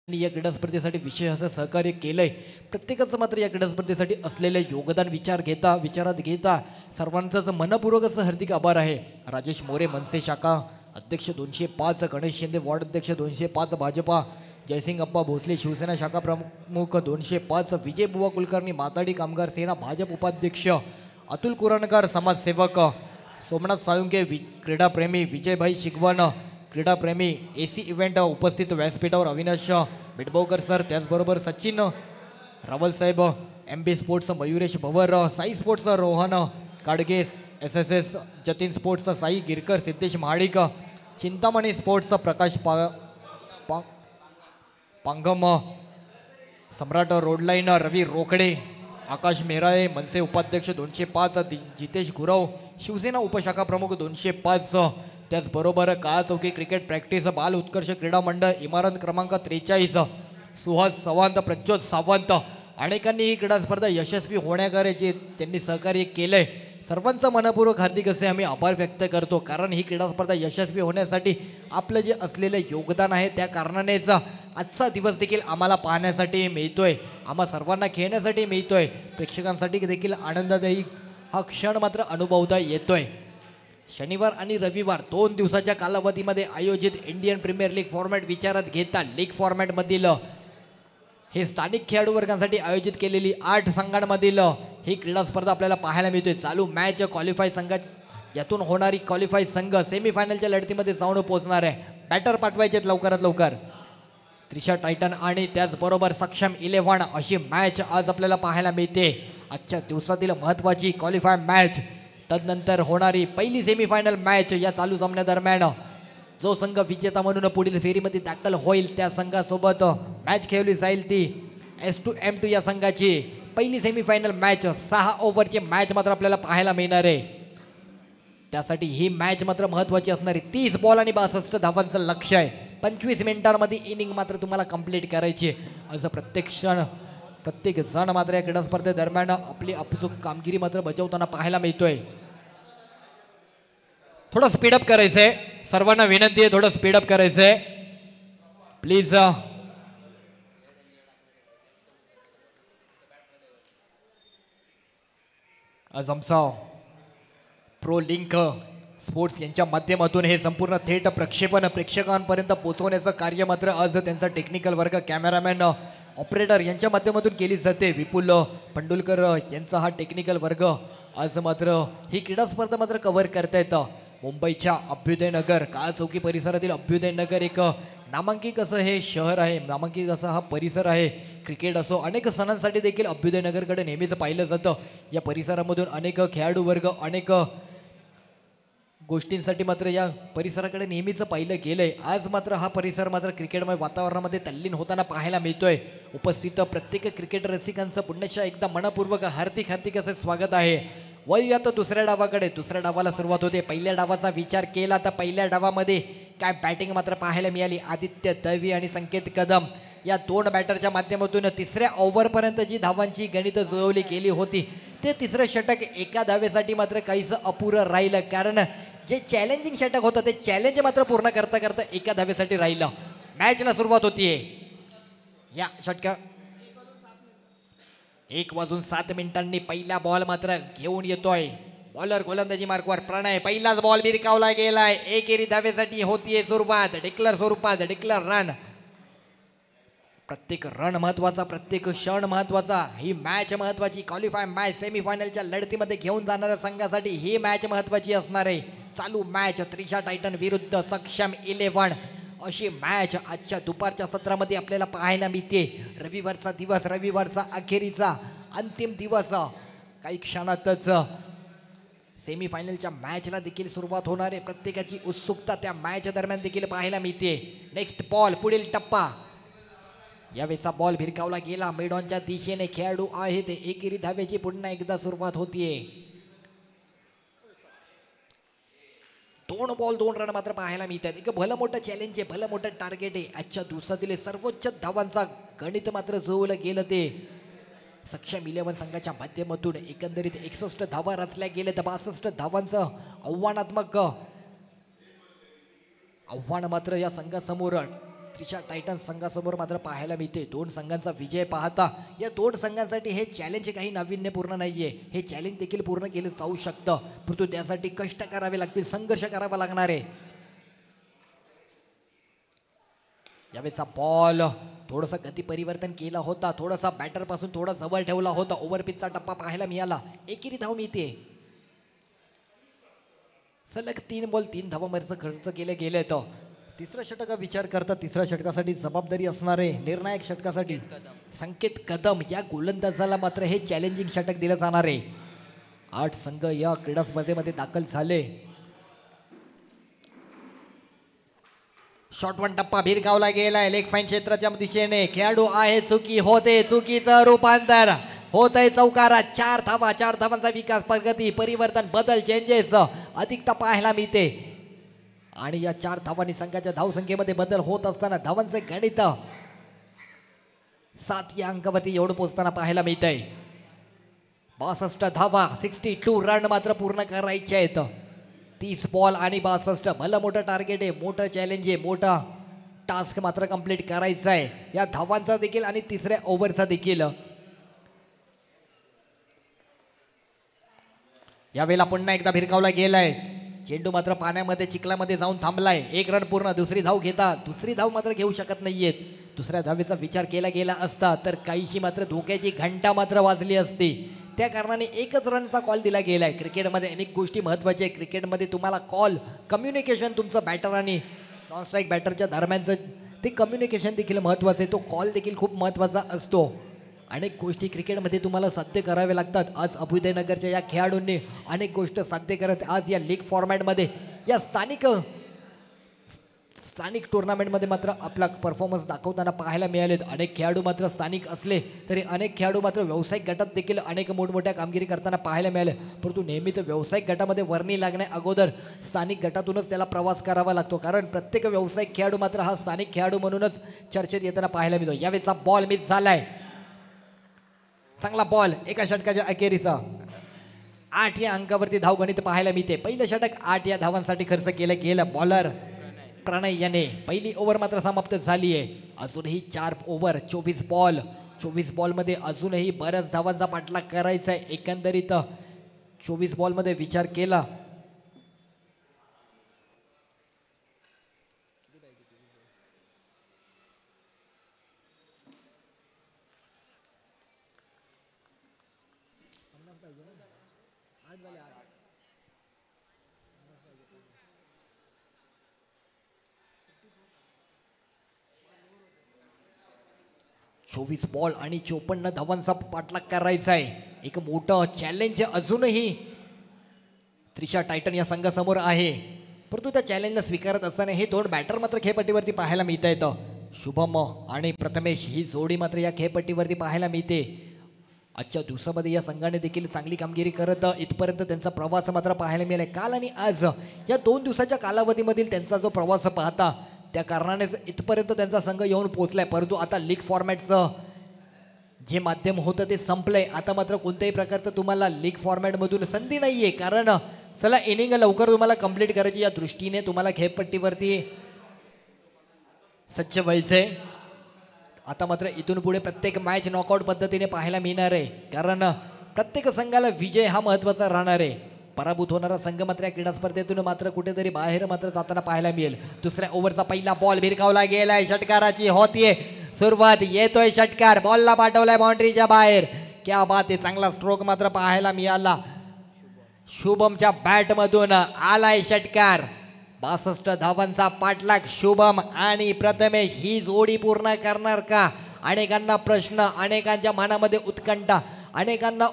Speaker 2: या क्रीडा स्पर्धेसाठी विशेष असं सहकार्य केलंय. प्रत्येकाचं मात्र या क्रीडा स्पर्धेसाठी असलेले योगदान विचारात घेता सर्वांचंच मनपूर्वक असं हार्दिक आभार आहे. राजेश मोरे मनसे शाखा अध्यक्ष 205, गणेश शिंदे वार्ड अध्यक्ष 205 भाजपा, जयसिंग अप्पा भोसले शिवसेना शाखा प्रमुख 205, विजय बुवा कुलकर्णी माताडी कामगार सेना भाजप उपाध्यक्ष, अतुल कुरणकर समाजसेवक, सोमनाथ साळुंके क्रीडाप्रेमी, विजयभाई शिगवण क्रीडाप्रेमी, AC इव्हेंट उपस्थित व्यासपीठावर अविनाश बिडबोकर सर, त्याचबरोबर Sachin Rawalsaheb, MB sports Mayuresh Bhavar, Sai sports Rohan Kadge, SSS Jatin sports Sai Girkar, Siddhesh Mahadik, Chintamani sports Prakash Pangam, Samrat roadline Ravi Rokade, Akash Mehrale MNS उपाध्यक्ष 205, जितेश गुरव शिवसेना उपशाखा प्रमुख 205, त्याचबरोबर काळा चौकी क्रिकेट प्रॅक्टिस बाल उत्कर्ष क्रीडा मंडळ इमारत क्रमांक 43, सुहास सावंत, प्रज्योत सावंत अनेकांनी ही क्रीडा स्पर्धा यशस्वी होण्याकरिता त्यांनी सहकार्य केलंय. सर्वांचं मनपूर्वक हार्दिक असे आम्ही आभार व्यक्त करतो. कारण ही क्रीडा स्पर्धा यशस्वी होण्यासाठी आपलं जे असलेलं योगदान आहे त्या कारणानेच आजचा दिवस देखील आम्हाला पाहण्यासाठी मिळतोय, आम्हा सर्वांना खेळण्यासाठी मिळतोय, प्रेक्षकांसाठी देखील आनंददायी हा क्षण मात्र अनुभवता येतोय. शनिवार आणि रविवार 2 दिवसाच्या कालावधीमध्ये आयोजित इंडियन प्रीमियर लीग फॉर्मॅट विचारात घेता लीग फॉर्मॅटमधील हे स्थानिक खेळाडू वर्गांसाठी आयोजित केलेली 8 संघांमधील ही क्रीडा स्पर्धा आपल्याला पाहायला मिळते. चालू मॅच क्वालिफाय संघात यातून होणारी क्वालिफाय संघ सेमीफायनलच्या लढतीमध्ये जाऊन पोहोचणार आहे. बॅटर पाठवायचे लवकरात लवकर. त्रिशा टायटन आणि त्याचबरोबर सक्षम 11 अशी मॅच आज आपल्याला पाहायला मिळते. आजच्या दिवसातील महत्त्वाची क्वालिफाय मॅच, तदनंतर होणारी पहिली सेमीफायनल मॅच. या चालू सामन्यादरम्यान जो संघ विजेता म्हणून पुढील फेरीमध्ये दाखल होईल त्या संघासोबत मॅच खेळली जाईल ती S2M2 या संघाची पहिली सेमीफायनल मॅच. 6 ओव्हरची मॅच मात्र आपल्याला पाहायला मिळणार आहे. त्यासाठी ही मॅच मात्र महत्त्वाची असणार आहे. 30 बॉल आणि 62 धावांचं लक्ष्य आहे. 25 मिनिटांमध्ये इनिंग मात्र तुम्हाला कंप्लीट करायची. असं प्रत्येक जण मात्र या क्रीडा स्पर्धेदरम्यान आपली अचूक कामगिरी मात्र बजावताना पाहायला मिळतोय. थोडं स्पीडअप करायचंय, सर्वांना विनंती आहे थोडं स्पीडअप करायचंय प्लीज. आज आमचा प्रो लिंक स्पोर्ट्स यांच्या माध्यमातून हे संपूर्ण थेट प्रक्षेपण प्रेक्षकांपर्यंत पोहोचवण्याचं कार्य मात्र आज त्यांचा टेक्निकल वर्ग, कॅमेरामॅन, ऑपरेटर यांच्या माध्यमातून केली जाते. विपुल पंडुलकर यांचा हा टेक्निकल वर्ग आज मात्र ही क्रीडा स्पर्धा मात्र कव्हर करतायत. मुंबईच्या अभ्युदयनगर काळा चौकी परिसरातील अभ्युदयनगर एक नामांकित असं हे शहर आहे, नामांकित असा हा परिसर आहे. क्रिकेट असो अनेक सणांसाठी देखील अभ्युदयनगरकडे नेहमीच पाहिलं जातं. या परिसरामधून अनेक खेळाडू वर्ग, अनेक गोष्टींसाठी मात्र या परिसराकडे नेहमीच पाहिलं गेलंय. आज मात्र हा परिसर मात्र क्रिकेटमय वातावरणामध्ये तल्लीन होताना पाहायला मिळतोय. उपस्थित प्रत्येक क्रिकेट रसिकांचं पुन्हा एकदा मनपूर्वक हार्दिक हार्दिक असे स्वागत आहे. वळूया आता दुसऱ्या डावाकडे. दुसऱ्या डावाला सुरुवात होते. पहिल्या डावाचा विचार केला तर पहिल्या डावामध्ये काय बॅटिंग मात्र पाहायला मिळाली. आदित्य दळवी आणि संकेत कदम या दोन बॅटरच्या माध्यमातून तिसऱ्या ओव्हरपर्यंत जी धावांची गणितं जुळवली गेली होती ते तिसरं षटक एका धावेसाठी मात्र काहीसं अपुरं राहिलं. कारण जे चॅलेंजिंग षटक होतं ते चॅलेंज मात्र पूर्ण करता करता एका धावेसाठी राहिलं. मॅचला सुरुवात होतीये. या षटका 1:07 पहिला बॉल मात्र घेऊन येतोय. बॉलर गोलंदाजी मार्कवर प्रणय. पहिलाच बॉल भिरकावला गेलाय. एकेरी धावेसाठी होतीये सुरुवात. डिक्लेअर स्वरूपात डिक्लेअर रन. प्रत्येक रन महत्वाचा, प्रत्येक क्षण महत्वाचा. ही मॅच महत्वाची. क्वालिफाय मॅच सेमीफायनलच्या लढतीमध्ये घेऊन जाणाऱ्या संघासाठी ही मॅच महत्वाची असणार आहे. चालू मॅच त्रिशा टायटन विरुद्ध सक्षम 11 अशी मॅच आजच्या दुपारच्या सत्रामध्ये आपल्याला पाहायला मिळते. रविवारचा दिवस, रविवारचा अखेरीचा अंतिम दिवस. काही क्षणातच सेमीफायनलच्या मॅचला देखील सुरुवात होणार आहे. प्रत्येकाची उत्सुकता त्या मॅच दरम्यान देखील पाहायला मिळते. नेक्स्ट बॉल, पुढील टप्पा. यावेळेचा बॉल भिरकावला गेला. मेडॉनच्या दिशेने खेळाडू आहेत. एकेरी धावेची पुन्हा एकदा सुरुवात होतीये. 2 बॉल 2 रन मात्र पाहायला मिळतात. एक भलं मोठं चॅलेंज आहे, भलं मोठं टार्गेट आहे. आजच्या दिवसातील सर्वोच्च धावांचा गणित मात्र जुळवलं गेलं ते सक्षम 11 संघाच्या माध्यमातून. एकंदरीत 61 धावा रचल्या गेल्या. 62 धावांचं आव्हानात्मक आव्हान मात्र या संघासमोर, त्रिशा टायटन संघासमोर मात्र पाहायला मिळते. 2 संघांचा विजय पाहता या 2 संघांसाठी हे चॅलेंज काही नाविन्यपूर्ण नाहीये. हे चॅलेंज देखील पूर्ण केलं जाऊ शकतं, परंतु त्यासाठी कष्ट करावे लागतील, संघर्ष करावा लागणार आहे. यावेळेचा बॉल थोडंसं गती परिवर्तन केला होता. थोडासा बॅटर पासून थोडा जवळ ठेवला होता. ओव्हरपिचचा टप्पा पाहायला मिळाला. एकेरी धाव मिळते. सलग 3 बॉल 3 धावांवरचं खर्च केले गेले. तर तिसऱ्या षटका विचार करता तिसऱ्या षटकासाठी जबाबदारी असणार आहे. निर्णायक षटकासाठी संकेत कदम या गोलंदाजाला मात्र हे चॅलेंजिंग षटक दिलं जाणार आहे. 8 संघ या क्रीडा स्पर्धेमध्ये दाखल झाले. शॉर्ट वन टप्पा भिरकावला गेलाय. लेग फाईन क्षेत्राच्या दिशेने खेळाडू आहे. चुकी होते, चुकीचं रूपांतर होतंय चौकारात. 4 धावा, 4 धावांचा विकास, प्रगती, परिवर्तन, बदल, चेंजेस अधिकता पाहायला मिळते. आणि या 4 धावांनी संघाच्या धावसंख्येमध्ये बदल होत असताना धावांचे गणित 7 या अंकावरती एवढं पोहोचताना पाहायला मिळतंय. 62 धावा, 62 रन मात्र पूर्ण करायचे आहेत. 30 बॉल आणि 62. भलं मोठं टार्गेट आहे, मोठं चॅलेंज आहे, मोठा टास्क मात्र कंप्लीट करायचा आहे. या धावांचा देखील आणि तिसऱ्या ओव्हरचा देखील. यावेळेला पुन्हा एकदा भिरकावला गेलाय. चेंडू मात्र पाण्यामध्ये चिखलामध्ये जाऊन थांबलाय. 1 रन पूर्ण. दुसरी धाव घेता. दुसरी धाव मात्र घेऊ शकत नाहीयेत. दुसऱ्या धावेचा विचार केला गेला असता तर काहीशी मात्र धोक्याची घंटा मात्र वाजली असती. त्या कारणाने 1च रनचा कॉल दिला गेलाय. क्रिकेटमध्ये अनेक गोष्टी महत्त्वाच्या आहे. क्रिकेटमध्ये तुम्हाला कॉल, कम्युनिकेशन तुमचं बॅटर आणि नॉन स्ट्राईक बॅटरच्या दरम्यानचं ते कम्युनिकेशन देखील महत्त्वाचं आहे. तो कॉल देखील खूप महत्त्वाचा असतो. अनेक गोष्टी क्रिकेटमध्ये तुम्हाला साध्य कराव्या लागतात. आज अभ्युदयनगरच्या या खेळाडूंनी अनेक गोष्टी साध्य करत आज या लीग फॉर्मॅटमध्ये या स्थानिक टुर्नामेंटमध्ये मात्र आपला परफॉर्मन्स दाखवताना पाहायला मिळालेत. अनेक खेळाडू मात्र स्थानिक असले तरी अनेक खेळाडू मात्र व्यावसायिक गटात देखील अनेक मोठमोठ्या कामगिरी करताना पाहायला मिळाले. परंतु नेहमीच व्यावसायिक गटामध्ये वर्णी लागण्या अगोदर स्थानिक गटातूनच त्याला प्रवास करावा लागतो. कारण प्रत्येक व्यावसायिक खेळाडू मात्र हा स्थानिक खेळाडू म्हणूनच चर्चेत येताना पाहायला मिळतो. यावेळेचा बॉल मिस झालाय. चांगला बॉल एका षटकाच्या अखेरीचा. 8 या अंकावरती धावगणित पाहायला मिळते. पहिलं षटक 8 या धावांसाठी खर्च केलं गेलं. बॉलर प्रणय याने पहिली ओव्हर मात्र समाप्त झाली आहे. अजूनही 4 ओव्हर 24 बॉल. 24 बॉलमध्ये अजूनही बऱ्याच धावांचा पाठलाग करायचा आहे. एकंदरीत 24 बॉलमध्ये विचार केला चोवीस बॉल आणि 54 धावांचा पाठलाग करायचा आहे. एक मोठं चॅलेंज अजूनही त्रिशा टायटन या संघासमोर आहे, परंतु त्या चॅलेंजला स्वीकारत असताना हे दोन बॅटर मात्र खेळपट्टीवरती पाहायला मिळत आहेत. शुभम आणि प्रथमेश ही जोडी मात्र या खेळपट्टीवरती पाहायला मिळते. आजच्या दिवसामध्ये या संघाने देखील चांगली कामगिरी करत इथपर्यंत त्यांचा प्रवास मात्र पाहायला मिळाला. काल आणि आज या 2 दिवसाच्या कालावधीमधील त्यांचा जो प्रवास पाहता त्या कारणानेच इथपर्यंत त्यांचा संघ येऊन पोहोचलाय. परंतु आता लीग फॉर्मॅटचं जे माध्यम होतं ते संपलंय. आता मात्र कोणत्याही प्रकारचं तुम्हाला लीग फॉर्मॅटमधून संधी नाही आहे, कारण चला इनिंग लवकर तुम्हाला कंप्लीट करायची या दृष्टीने तुम्हाला खेळपट्टीवरती सज्ज व्हायचंय. आता मात्र इथून पुढे प्रत्येक मॅच नॉकआउट पद्धतीने पाहायला मिळणार आहे, कारण प्रत्येक संघाला विजय हा महत्त्वाचा राहणार आहे. पराभूत होणारा संघ मात्र या क्रीडा स्पर्धेतून मात्र कुठेतरी बाहेर मात्र जाताना पाहायला मिळेल. दुसऱ्या ओव्हरचा पहिला बॉल भिरकावला गेलाय, षटकाराची होतीये सुरुवात, येतोय षटकार, बॉलला पाठवलाय बाउंड्रीच्या बाहेर. क्या बात आहे, चांगला स्ट्रोक मात्र पाहायला मिळाला. शुभमच्या बॅटमधून आलाय षटकार. 62 धावांचा पाठलाग शुभम आणि प्रथमेश ही जोडी पूर्ण करणार का? अनेकांना प्रश्न, अनेकांच्या मनामध्ये उत्कंठा, अनेकांना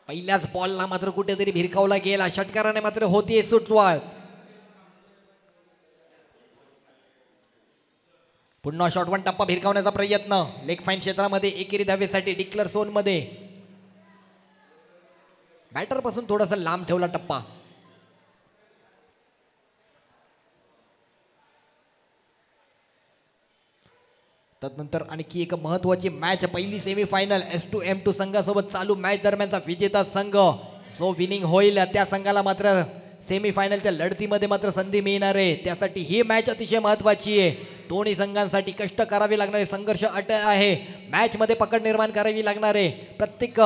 Speaker 2: पहिल्याच बॉलला मात्र कुठेतरी भिरकावला गेला, षटकाराने मात्र होतीये सुटवाळ. पुन्हा शॉट वन टप्पा भिरकावण्याचा प्रयत्न लेग फाईन क्षेत्रामध्ये एकेरी धावेसाठी डिक्लेअर झोन मध्ये. बॅटर पासून थोडासा लांब ठेवला टप्पा. तदनंतर आणखी एक महत्वाची मॅच, पहिली सेमीफायनल S2M2 संघासोबत चालू मॅच दरम्यानचा विजेता संघ जो विनिंग होईल त्या संघाला मात्र सेमीफायनलच्या लढतीमध्ये मात्र संधी मिळणार आहे. त्यासाठी ही मॅच अतिशय महत्वाची आहे. दोन्ही संघांसाठी कष्ट करावे लागणार आहे, संघर्ष अटळ आहे, मॅच मध्ये पकड निर्माण करावी लागणार आहे. प्रत्येक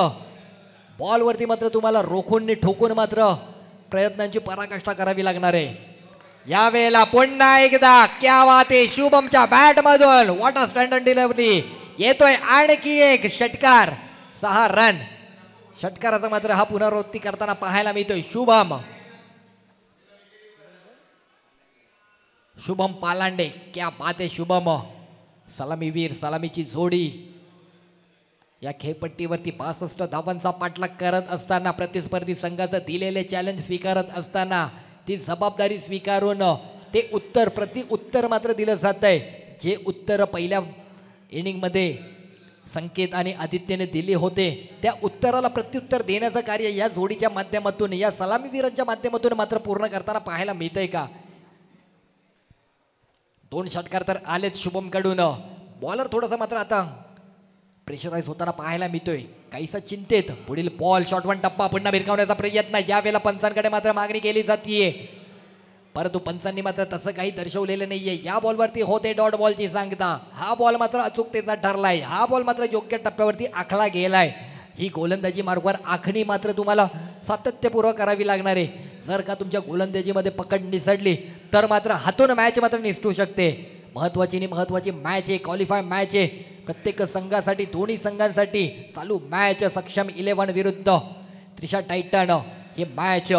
Speaker 2: बॉलवरती मात्र तुम्हाला रोखून ठोकून मात्र प्रयत्नांची पराकाष्ठा करावी लागणार आहे. यावेळेला पुन्हा एकदा क्या बात आहे, शुभमच्या बॅट मधून व्हॉट अ स्टँडर्ड डिलिव्हरी, येतोय आणखी एक षटकार, 6 रन. षटकाराचा मात्र हा पुनरावृत्ती करताना पाहायला मिळतोय शुभम पालांडे. क्या बात आहे शुभम, सलामीवीर, सलामीची जोडी या खेळपट्टीवरती 62 धावांचा पाठलाग करत असताना, प्रतिस्पर्धी संघाचं दिलेले चॅलेंज स्वीकारत असताना ती जबाबदारी स्वीकारून ते उत्तर प्रति उत्तर मात्र दिलं जात आहे. जे उत्तर पहिल्या इनिंगमध्ये संकेत आणि आदित्यने दिले होते त्या उत्तराला प्रत्युत्तर देण्याचं कार्य या जोडीच्या माध्यमातून, या सलामीवीरांच्या माध्यमातून मात्र पूर्ण करताना पाहायला मिळतंय का? 2 षटकार तर आलेच शुभम कडून. बॉलर थोडासा मात्र आता प्रेशराईज होताना पाहायला मिळतोय, काहीसा चिंतेत. पुढील बॉल शॉट वन टप्पा पुन्हा भिरकावण्याचा प्रयत्न, यावेळेला पंचांकडे मात्र मागणी केली जातीये, परंतु पंचांनी मात्र तसं काही दर्शवलेलं नाहीये. या बॉलवरती होते डॉट बॉलची सांगता. हा बॉल मात्र अचूकतेचा ठरलाय, हा बॉल मात्र योग्य टप्प्यावरती आखला गेलाय. ही गोलंदाजी मार्गावर आखणी मात्र तुम्हाला सातत्यपूर्वक करावी लागणार आहे. जर का तुमच्या गोलंदाजीमध्ये पकड निसडली तर मात्र हातून मॅच मात्र निसटू शकते. महत्वाची मॅच आहे, क्वालिफाय मॅच आहे प्रत्येक संघासाठी, दोन्ही संघांसाठी चालू मॅच. सक्षम 11 विरुद्ध त्रिशा टायटन. हे match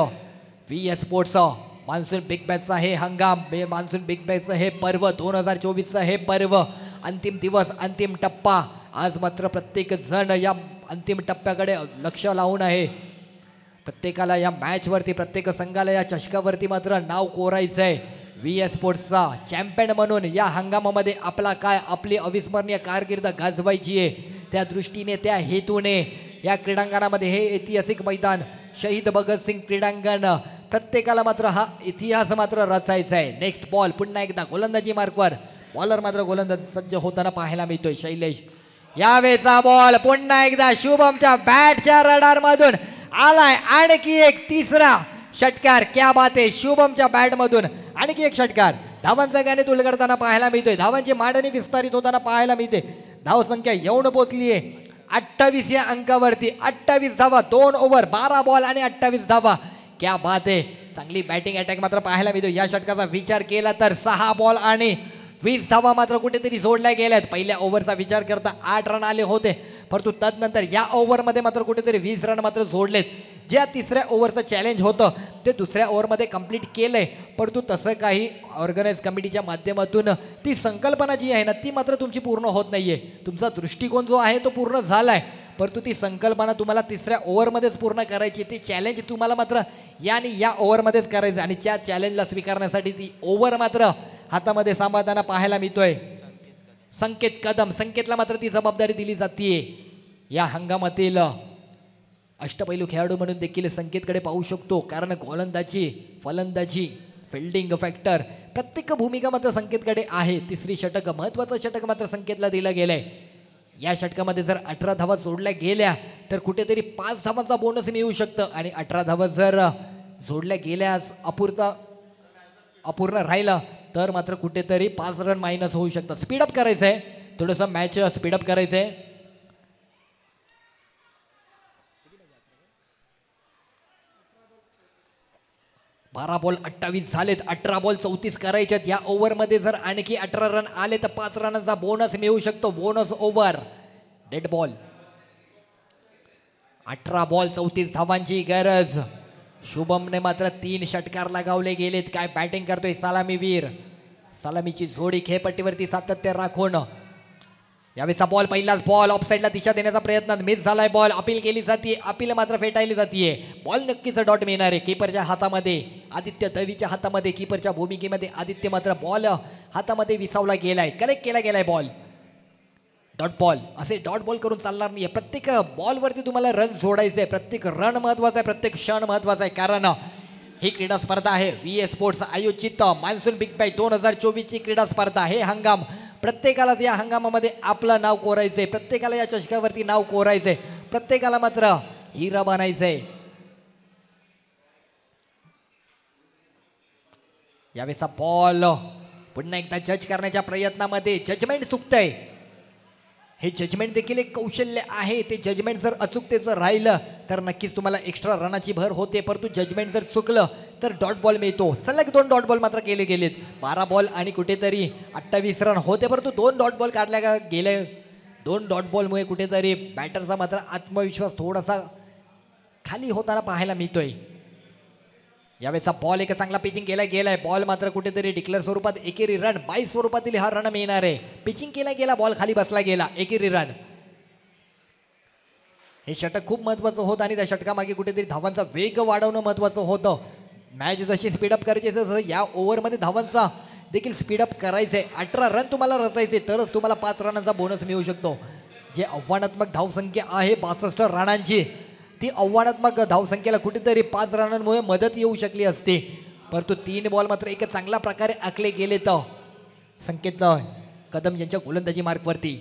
Speaker 2: VS sports monsoon big बॅचचा हे हंगाम, मान्सून बिग बॅचचं हे पर्व, 2024चं हे पर्व, अंतिम दिवस, अंतिम टप्पा. आज मात्र प्रत्येक जण या अंतिम टप्प्याकडे लक्ष लावून आहे. प्रत्येकाला या मॅचवरती, प्रत्येक संघाला या चषकावरती मात्र नाव कोरायचं आहे. VS स्पोर्ट्सचा चॅम्पियन म्हणून या हंगामामध्ये आपली अविस्मरणीय कारकीर्द गाजवायची आहे. त्या दृष्टीने, त्या हेतूने या क्रीडांगणामध्ये हे ऐतिहासिक मैदान शहीद भगतसिंग क्रीडांगण, प्रत्येकाला मात्र हा इतिहास मात्र रचायचा आहे. नेक्स्ट बॉल पुन्हा एकदा गोलंदाजी मार्कवर, बॉलर मात्र गोलंदाज सज्ज होताना पाहायला मिळतोय शैलेश. यावेळेचा बॉल पुन्हा एकदा शुभमच्या बॅटच्या रडार मधून आलाय, आणखी एक तिसरा षटकार. क्या बात आहे, शुभमच्या बॅट मधून आणखी एक षटकार. धावांचा गणित उलगडताना पाहायला मिळतोय, धावांची मांडणी विस्तारित होताना पाहायला मिळते. धाव संख्या येऊन पोहोचलीये 28 या अंकावरती. 28 धावा, 2 ओव्हर, 12 बॉल आणि 28 धावा. क्या बात आहे, चांगली बॅटिंग अटॅक मात्र पाहायला मिळतो. या षटकाचा विचार केला तर 6 बॉल आणि 20 धावा मात्र कुठेतरी जोडल्या गेल्यात. पहिल्या ओव्हरचा विचार करता 8 रन आले होते, परंतु तदनंतर या ओव्हरमध्ये मात्र कुठेतरी 20 रन मात्र जोडलेत. ज्या तिसऱ्या ओव्हरचं चॅलेंज होतं ते दुसऱ्या ओव्हरमध्ये कंप्लीट केलंय, परंतु तसं काही ऑर्गनाईज कमिटीच्या माध्यमातून ती संकल्पना जी आहे ना ती मात्र तुमची पूर्ण होत नाहीये. तुमचा दृष्टिकोन जो आहे तो पूर्ण झालाय, परंतु ती संकल्पना तुम्हाला तिसऱ्या ओव्हरमध्येच पूर्ण करायची. ती चॅलेंज तुम्हाला मात्र या आणि या ओव्हरमध्येच करायचं आणि त्या चॅलेंजला स्वीकारण्यासाठी ती ओव्हर मात्र हातामध्ये सांभाळताना पाहायला मिळतोय संकेत कदम. संकेतला मात्र ती जबाबदारी दिली जाते. या हंगामातील अष्टपैलू खेळाडू म्हणून देखील संकेतकडे पाहू शकतो, कारण गोलंदाजी, फलंदाजी, फिल्डिंग फॅक्टर प्रत्येक भूमिका मात्र संकेतकडे आहे. तिसरी षटक, महत्त्वाचं षटक मात्र संकेतला दिलं गेलंय. या षटकामध्ये जर 18 धावा जोडल्या गेल्या तर कुठेतरी 5 धावांचा बोनस मिळू शकतं आणि 18 धावा जर जोडल्या गेल्यास अपूर्ण राहिलं तर मात्र कुठेतरी 5 रन मायनस होऊ शकतात. स्पीडअप करायचं आहे, थोडंसं मॅच स्पीडअप करायचं आहे. 12 बॉल 28 झालेत, 18 बॉल 34 करायच्यात. या ओव्हरमध्ये जर आणखी 18 रन आले तर 5 रनांचा बोनस मिळू शकतो. Bonus over, dead ball. 18 ball 34 धावांची गरज. शुभमने मात्र 3 षटकार लगावले गेलेत. काय बॅटिंग करतोय सलामीवीर. सलामीची जोडी खेळपट्टीवरती सातत्य राखून. यावेळेचा बॉल, पहिलाच बॉल ऑफ साईडला दिशा देण्याचा प्रयत्न मिस झालाय. बॉल अपील केली जाते, अपील मात्र फेटाळली जाते. बॉल नक्कीच डॉट मिळणार आहे. कीपरच्या हातामध्ये आदित्य दवीच्या हातामध्ये, कीपरच्या भूमिकेमध्ये आदित्य मात्र बॉल हातामध्ये विसावला गेलाय, कलेक्ट केला गेलाय बॉल. डॉट बॉल, असे डॉट बॉल करून चालणार नाही. प्रत्येक बॉलवरती तुम्हाला रन जोडायचे. प्रत्येक रन महत्वाचा आहे, प्रत्येक क्षण महत्वाचा आहे, कारण ही क्रीडा स्पर्धा आहे VA स्पोर्ट्स आयोजित मान्सून बिग बॅश 2024 ची क्रीडा स्पर्धा. हे हंगाम प्रत्येकाला या हंगामामध्ये आपलं नाव कोरायचंय, प्रत्येकाला या चषकावरती नाव कोरायचंय, प्रत्येकाला मात्र हिरा बनायचंय. यावेळेचा बॉल पुन्हा एकदा जज करण्याच्या प्रयत्नामध्ये जजमेंट चुकतंय. हे जजमेंट देखील एक कौशल्य आहे. ते जजमेंट जर अचूकतेचं राहिलं तर नक्कीच तुम्हाला एक्स्ट्रा रनाची भर होते, परंतु जजमेंट जर चुकलं तर डॉट बॉल मिळतो. सलग 2 डॉट बॉल मात्र केले गेलेत. 12 बॉल आणि कुठेतरी 28 रन होते, परंतु 2 डॉट बॉल काढल्या गेले. 2 डॉट बॉलमुळे कुठेतरी बॅटरचा मात्र आत्मविश्वास थोडासा खाली होताना पाहायला मिळतोय. यावेळेचा बॉल एक चांगला पिचिंग केला गेलाय. बॉल मात्र कुठेतरी डिक्लेअर स्वरूपात एकेरी रन, 22 स्वरूपातील हा रन मिळणार आहे. पिचिंग केला गेला, बॉल खाली बसला गेला, एकेरी रन. हे षटक खूप महत्वाचं होतं आणि त्या षटकामागे कुठेतरी धावांचा वेग वाढवणं महत्वाचं होतं. मॅच जशी स्पीडअप करायची तसं या ओव्हरमध्ये धावांचा देखील स्पीडअप करायचंय. 18 रन तुम्हाला रचायचे तरच तुम्हाला 5 रनांचा बोनस मिळू शकतो. जे आव्हानात्मक धावसंख्या आहे 62 रनांची, ती आव्हानात्मक धावसंख्येला कुठेतरी 5 रनांमुळे मदत येऊ शकली असते, परंतु 3 बॉल मात्र एक चांगल्या प्रकारे आखले गेले. तर संकेत कदम यांच्या गोलंदाजी मार्कवरती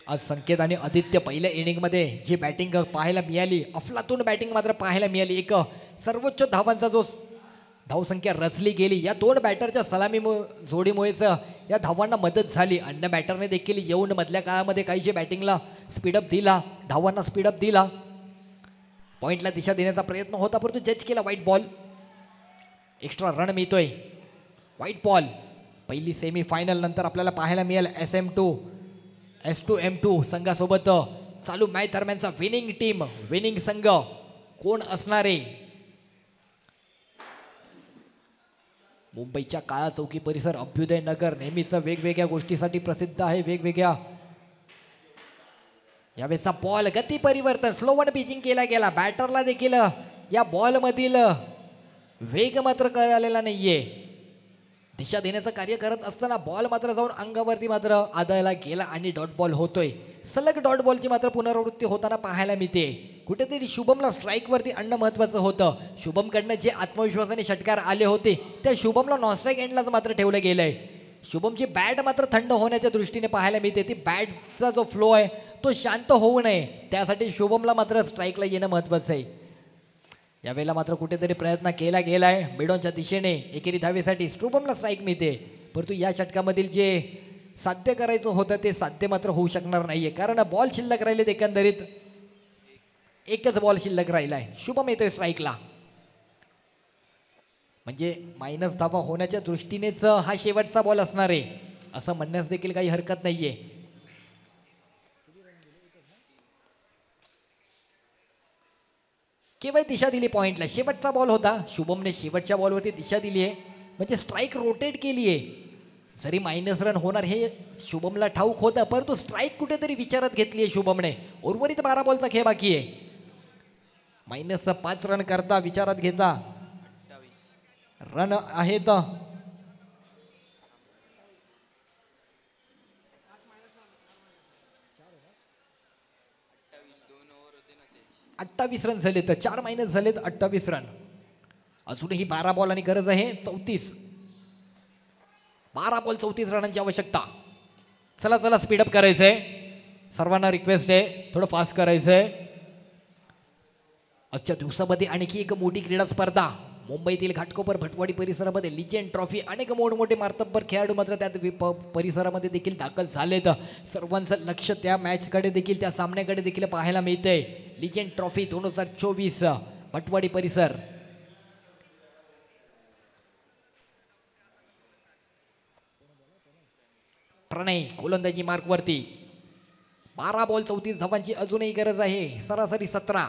Speaker 2: आज संकेत आणि आदित्य पहिल्या इनिंगमध्ये जी बॅटिंग पाहायला मिळाली, अफलातून बॅटिंग मात्र पाहायला मिळाली. एक सर्वोच्च धावांचा जो धावसंख्या रचली गेली, या 2 बॅटरच्या सलामी जोडीमुळेच या धावांना मदत झाली. अन्य बॅटरने देखील येऊन मधल्या काळामध्ये काहीशी बॅटिंगला स्पीडअप दिला, धावांना स्पीडअप दिला, पॉईंटला दिशा देण्याचा प्रयत्न होता, परंतु जज केला व्हाईट बॉल. एक्स्ट्रा रन मिळतोय. White ball. पहिली सेमीफायनल नंतर आपल्याला पाहायला मिळेल S2M2 संघासोबत चालू मॅच दरम्यानचा विनिंग टीम, विनिंग संघ कोण असणारे. मुंबईच्या काळा चौकी परिसर, अभ्युदय नगर नेहमीच वेगवेगळ्या गोष्टीसाठी प्रसिद्ध आहे. वेगवेगळ्या यावेळेचा बॉल, गती परिवर्तन, स्लो वन पिचिंग केला गेला. बॅटरला देखील या बॉल मधील वेग मात्र कळालेला नाहीये. दिशा देण्याचं कार्य करत असताना बॉल मात्र जाऊन अंगावरती मात्र आदळला गेला आणि डॉट बॉल होतोय. सलग डॉट बॉलची मात्र पुनरावृत्ती होताना पाहायला मिळते. कुठेतरी शुभमला स्ट्राईकवरती आणणं महत्त्वाचं होतं. शुभमकडनं जे आत्मविश्वासाने षटकार आले होते त्या शुभमला नॉन स्ट्राईक एंडलाच मात्र ठेवलं गेलंय. शुभमची बॅट मात्र थंड होण्याच्या दृष्टीने पाहायला मिळते. ती बॅटचा जो फ्लो आहे तो शांत होऊ नये, त्यासाठी शुभमला मात्र स्ट्राईकला येणं महत्त्वाचं आहे. यावेळेला मात्र कुठेतरी प्रयत्न केला गेलाय मिडॉनच्या दिशेने एकेरी धावेसाठी. शुभमला स्ट्राईक मिळते, परंतु या षटकामधील जे साध्य करायचं होतं ते साध्य मात्र होऊ शकणार नाहीये, कारण बॉल शिल्लक राहिलेत. एकंदरीत एकच बॉल शिल्लक राहिलाय. शुभम येतोय स्ट्राईकला. म्हणजे मायनस धावा होण्याच्या दृष्टीनेच हा शेवटचा बॉल असणार आहे असं म्हणण्यास देखील काही हरकत नाहीये. केवळ दिशा दिली पॉइंटला. शेवटचा बॉल होता. शुभमने शेवटच्या बॉलवरती दिशा दिली आहे म्हणजे स्ट्राईक रोटेट केली आहे. जरी मायनस रन होणार हे शुभमला ठाऊक होतं परंतु स्ट्राईक कुठेतरी विचारात घेतली आहे शुभमने. उर्वरित 12 बॉलचा खेळ बाकी आहे. मायनस 5 रन करता विचारात घेता रन आहेत 28 रन झाले तर 4 मायनस झालेत 28 रन. अजूनही 12 बॉल आणि गरज आहे 34. 12 बॉल 34 रनांची आवश्यकता. चला चला स्पीडअप करायचंय. सर्वांना रिक्वेस्ट आहे थोडं फास्ट करायचंय. आजच्या दिवसामध्ये आणखी एक मोठी क्रीडा स्पर्धा मुंबईतील घाटकोपर भटवाडी परिसरामध्ये लिजेंड ट्रॉफी. अनेक मोठमोठे मार्तब्बर खेळाडू मात्र त्या परिसरामध्ये देखील दाखल झालेत. सर्वांचं लक्ष त्या मॅचकडे देखील त्या सामन्याकडे देखील पाहायला मिळतंय. लिजेंड ट्रॉफी 2024 भटवाडी परिसर. प्रणय गोलंदाजी मार्कवरती. 12 बॉल 34 धावांची अजूनही गरज आहे. सरासरी 17.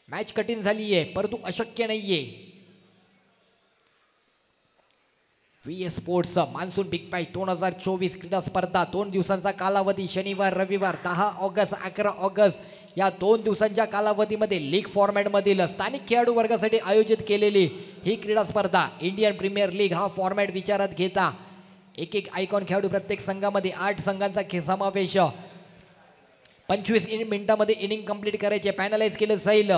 Speaker 2: मॅच कठीण झाली आहे परंतु अशक्य नाहीये. V sports monsoon big Bash 2024 क्रीडा स्पर्धा 2 दिवसांचा कालावधी. शनिवार रविवार 10 ऑगस्ट 11 ऑगस्ट या 2 दिवसांच्या कालावधीमध्ये लीग फॉर्मॅटमधील स्थानिक खेळाडू वर्गासाठी आयोजित केलेली ही क्रीडा स्पर्धा. इंडियन प्रीमियर लीग हा फॉर्मॅट विचारात घेता एक आयकॉन खेळाडू प्रत्येक संघामध्ये 8 संघांचा समावेश. 25 मिनिटांमध्ये इनिंग कंप्लीट करायचे. पॅनलाइज केलं जाईल.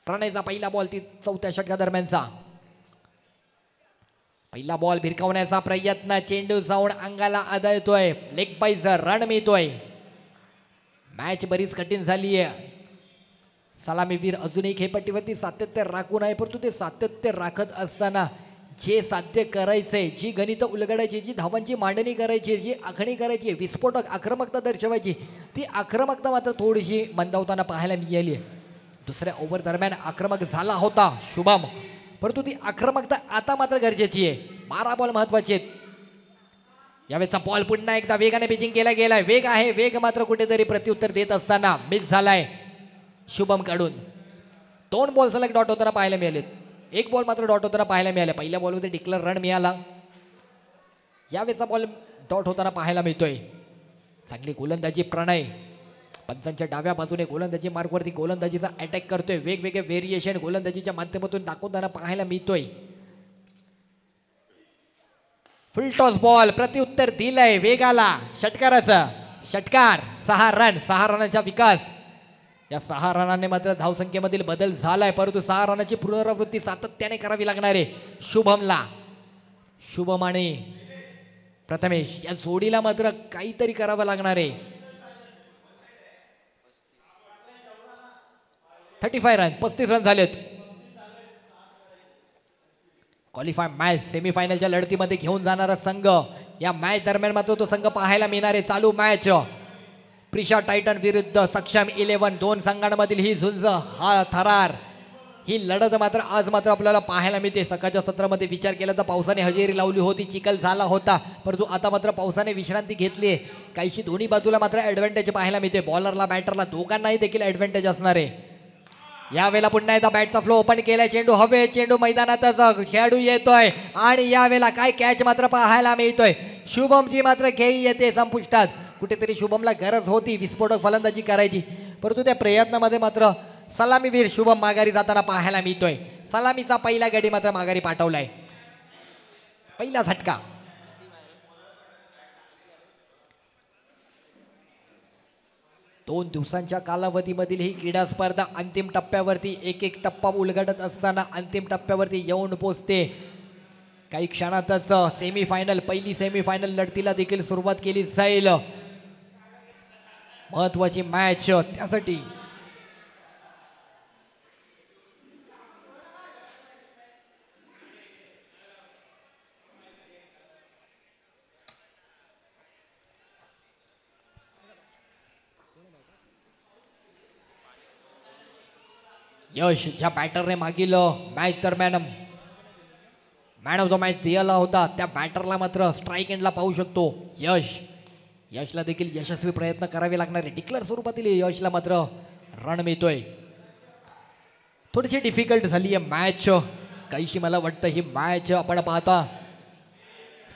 Speaker 2: प्रणयचा पहिला बॉल 4थ्या षटकादरम्यानचा. पहिला बॉल भिरकावण्याचा प्रयत्न. चेंडू जाऊन अंगाला आदळतोय. लेग बाईज रन मिळतोय. मॅच बरीच कठीण झाली आहे. सलामीवीर अजूनही खेळपट्टीवरती सातत्य राखून आहे परंतु ते सातत्य राखत असताना जे साध्य करायचंय, जी गणितं उलगडायची, जी धावांची मांडणी करायची, जी आखणी करायची, विस्फोटक आक्रमकता दर्शवायची, ती आक्रमकता मात्र थोडीशी मंदावताना पाहायला मिळाली आहे. दुसऱ्या ओव्हर दरम्यान आक्रमक झाला होता शुभम परंतु ती आक्रमकता आता मात्र गरजेची आहे. 12 बॉल महत्वाचे आहेत. यावेळेचा बॉल पुन्हा एकदा वेगाने पिचिंग केला गेलाय. वेग आहे. वेग मात्र कुठेतरी प्रत्युत्तर देत असताना मिस झालाय शुभम कडून. 2 बॉल सलग डॉट होताना पाहायला मिळालेत. 1 बॉल मात्र डॉट होताना पाहायला मिळाला. पहिल्या बॉलमध्ये डिक्लेअर रन मिळाला. यावेळेचा बॉल डॉट होताना पाहायला मिळतोय. चांगली गोलंदाजी प्रणय. पंचांच्या डाव्या बाजूने गोलंदाजी मार्गवरती गोलंदाजीचा अटॅक करतोय. वेगवेगळे व्हेरिएशन गोलंदाजीच्या माध्यमातून दाखवताना पाहायला मिळतोय. फुल टॉस बॉल प्रत्युत्तर दिलंय वेगाला. षटकाराचा षटकार. 6 रन. 6 रनांचा विकास. या 6 रनाने मात्र धावसंख्येमधील बदल झालाय परंतु 6 रनाची पुनरावृत्ती सातत्याने करावी लागणार आहे शुभमला. शुभम आणि प्रथमेश या जोडीला मात्र काहीतरी करावं लागणार आहे. 35 रन. 35 रन झालेत. क्वालिफाय मॅच सेमीफायनलच्या लढतीमध्ये घेऊन जाणारा संघ. या मॅच दरम्यान मात्र तो संघ पाहायला मिळणार आहे. चालू मॅच प्रिशा टायटन विरुद्ध सक्षम 11. 2 संघांमधील ही झुंज, हा थरार, ही लढत मात्र आज मात्र आपल्याला पाहायला मिळते. सकाळच्या सत्रामध्ये विचार केला तर पावसाने हजेरी लावली होती. चिखल झाला होता परंतु आता मात्र पावसाने विश्रांती घेतली आहे. काहीशी दोन्ही बाजूला मात्र ॲडव्हान्टेज पाहायला मिळते. बॉलरला बॅटरला दोघांनाही देखील ॲडव्हान्टेज असणार आहे. यावेळेला पुन्हा एकदा बॅटचा फ्लो ओपन केलाय. चेंडू हवे. चेंडू मैदानातच खेळाडू येतोय आणि यावेळेला काय कॅच मात्र पाहायला मिळतोय. शुभमची मात्र खेळी येते संपुष्टात. कुठेतरी शुभमला गरज होती विस्फोटक फलंदाजी करायची परंतु त्या प्रयत्नामध्ये मात्र सलामीवीर शुभम माघारी जाताना पाहायला मिळतोय. सलामीचा पहिला गडी मात्र माघारी पाठवलाय. पहिला झटका. दोन दिवसांच्या कालावधीमधील ही क्रीडा स्पर्धा अंतिम टप्प्यावरती एक टप्पा उलगडत असताना अंतिम टप्प्यावरती येऊन पोचते. काही क्षणातच सेमीफायनल, पहिली सेमीफायनल लढतीला देखील सुरुवात केली जाईल. महत्वाची मॅच त्यासाठी यश ज्या बॅटरने मागील मॅच दरम्यान मॅन ऑफ द मॅच दिला होता त्या बॅटरला मात्र स्ट्राईक एंडला पाहू शकतो यशला देखील यशस्वी प्रयत्न करावे लागणार आहे. डिक्लेअर स्वरूपातील यशला मात्र रन मिळतोय. थोडीशी डिफिकल्ट झाली आहे मॅच. काहीशी मला वाटतं ही मॅच आपण पाहता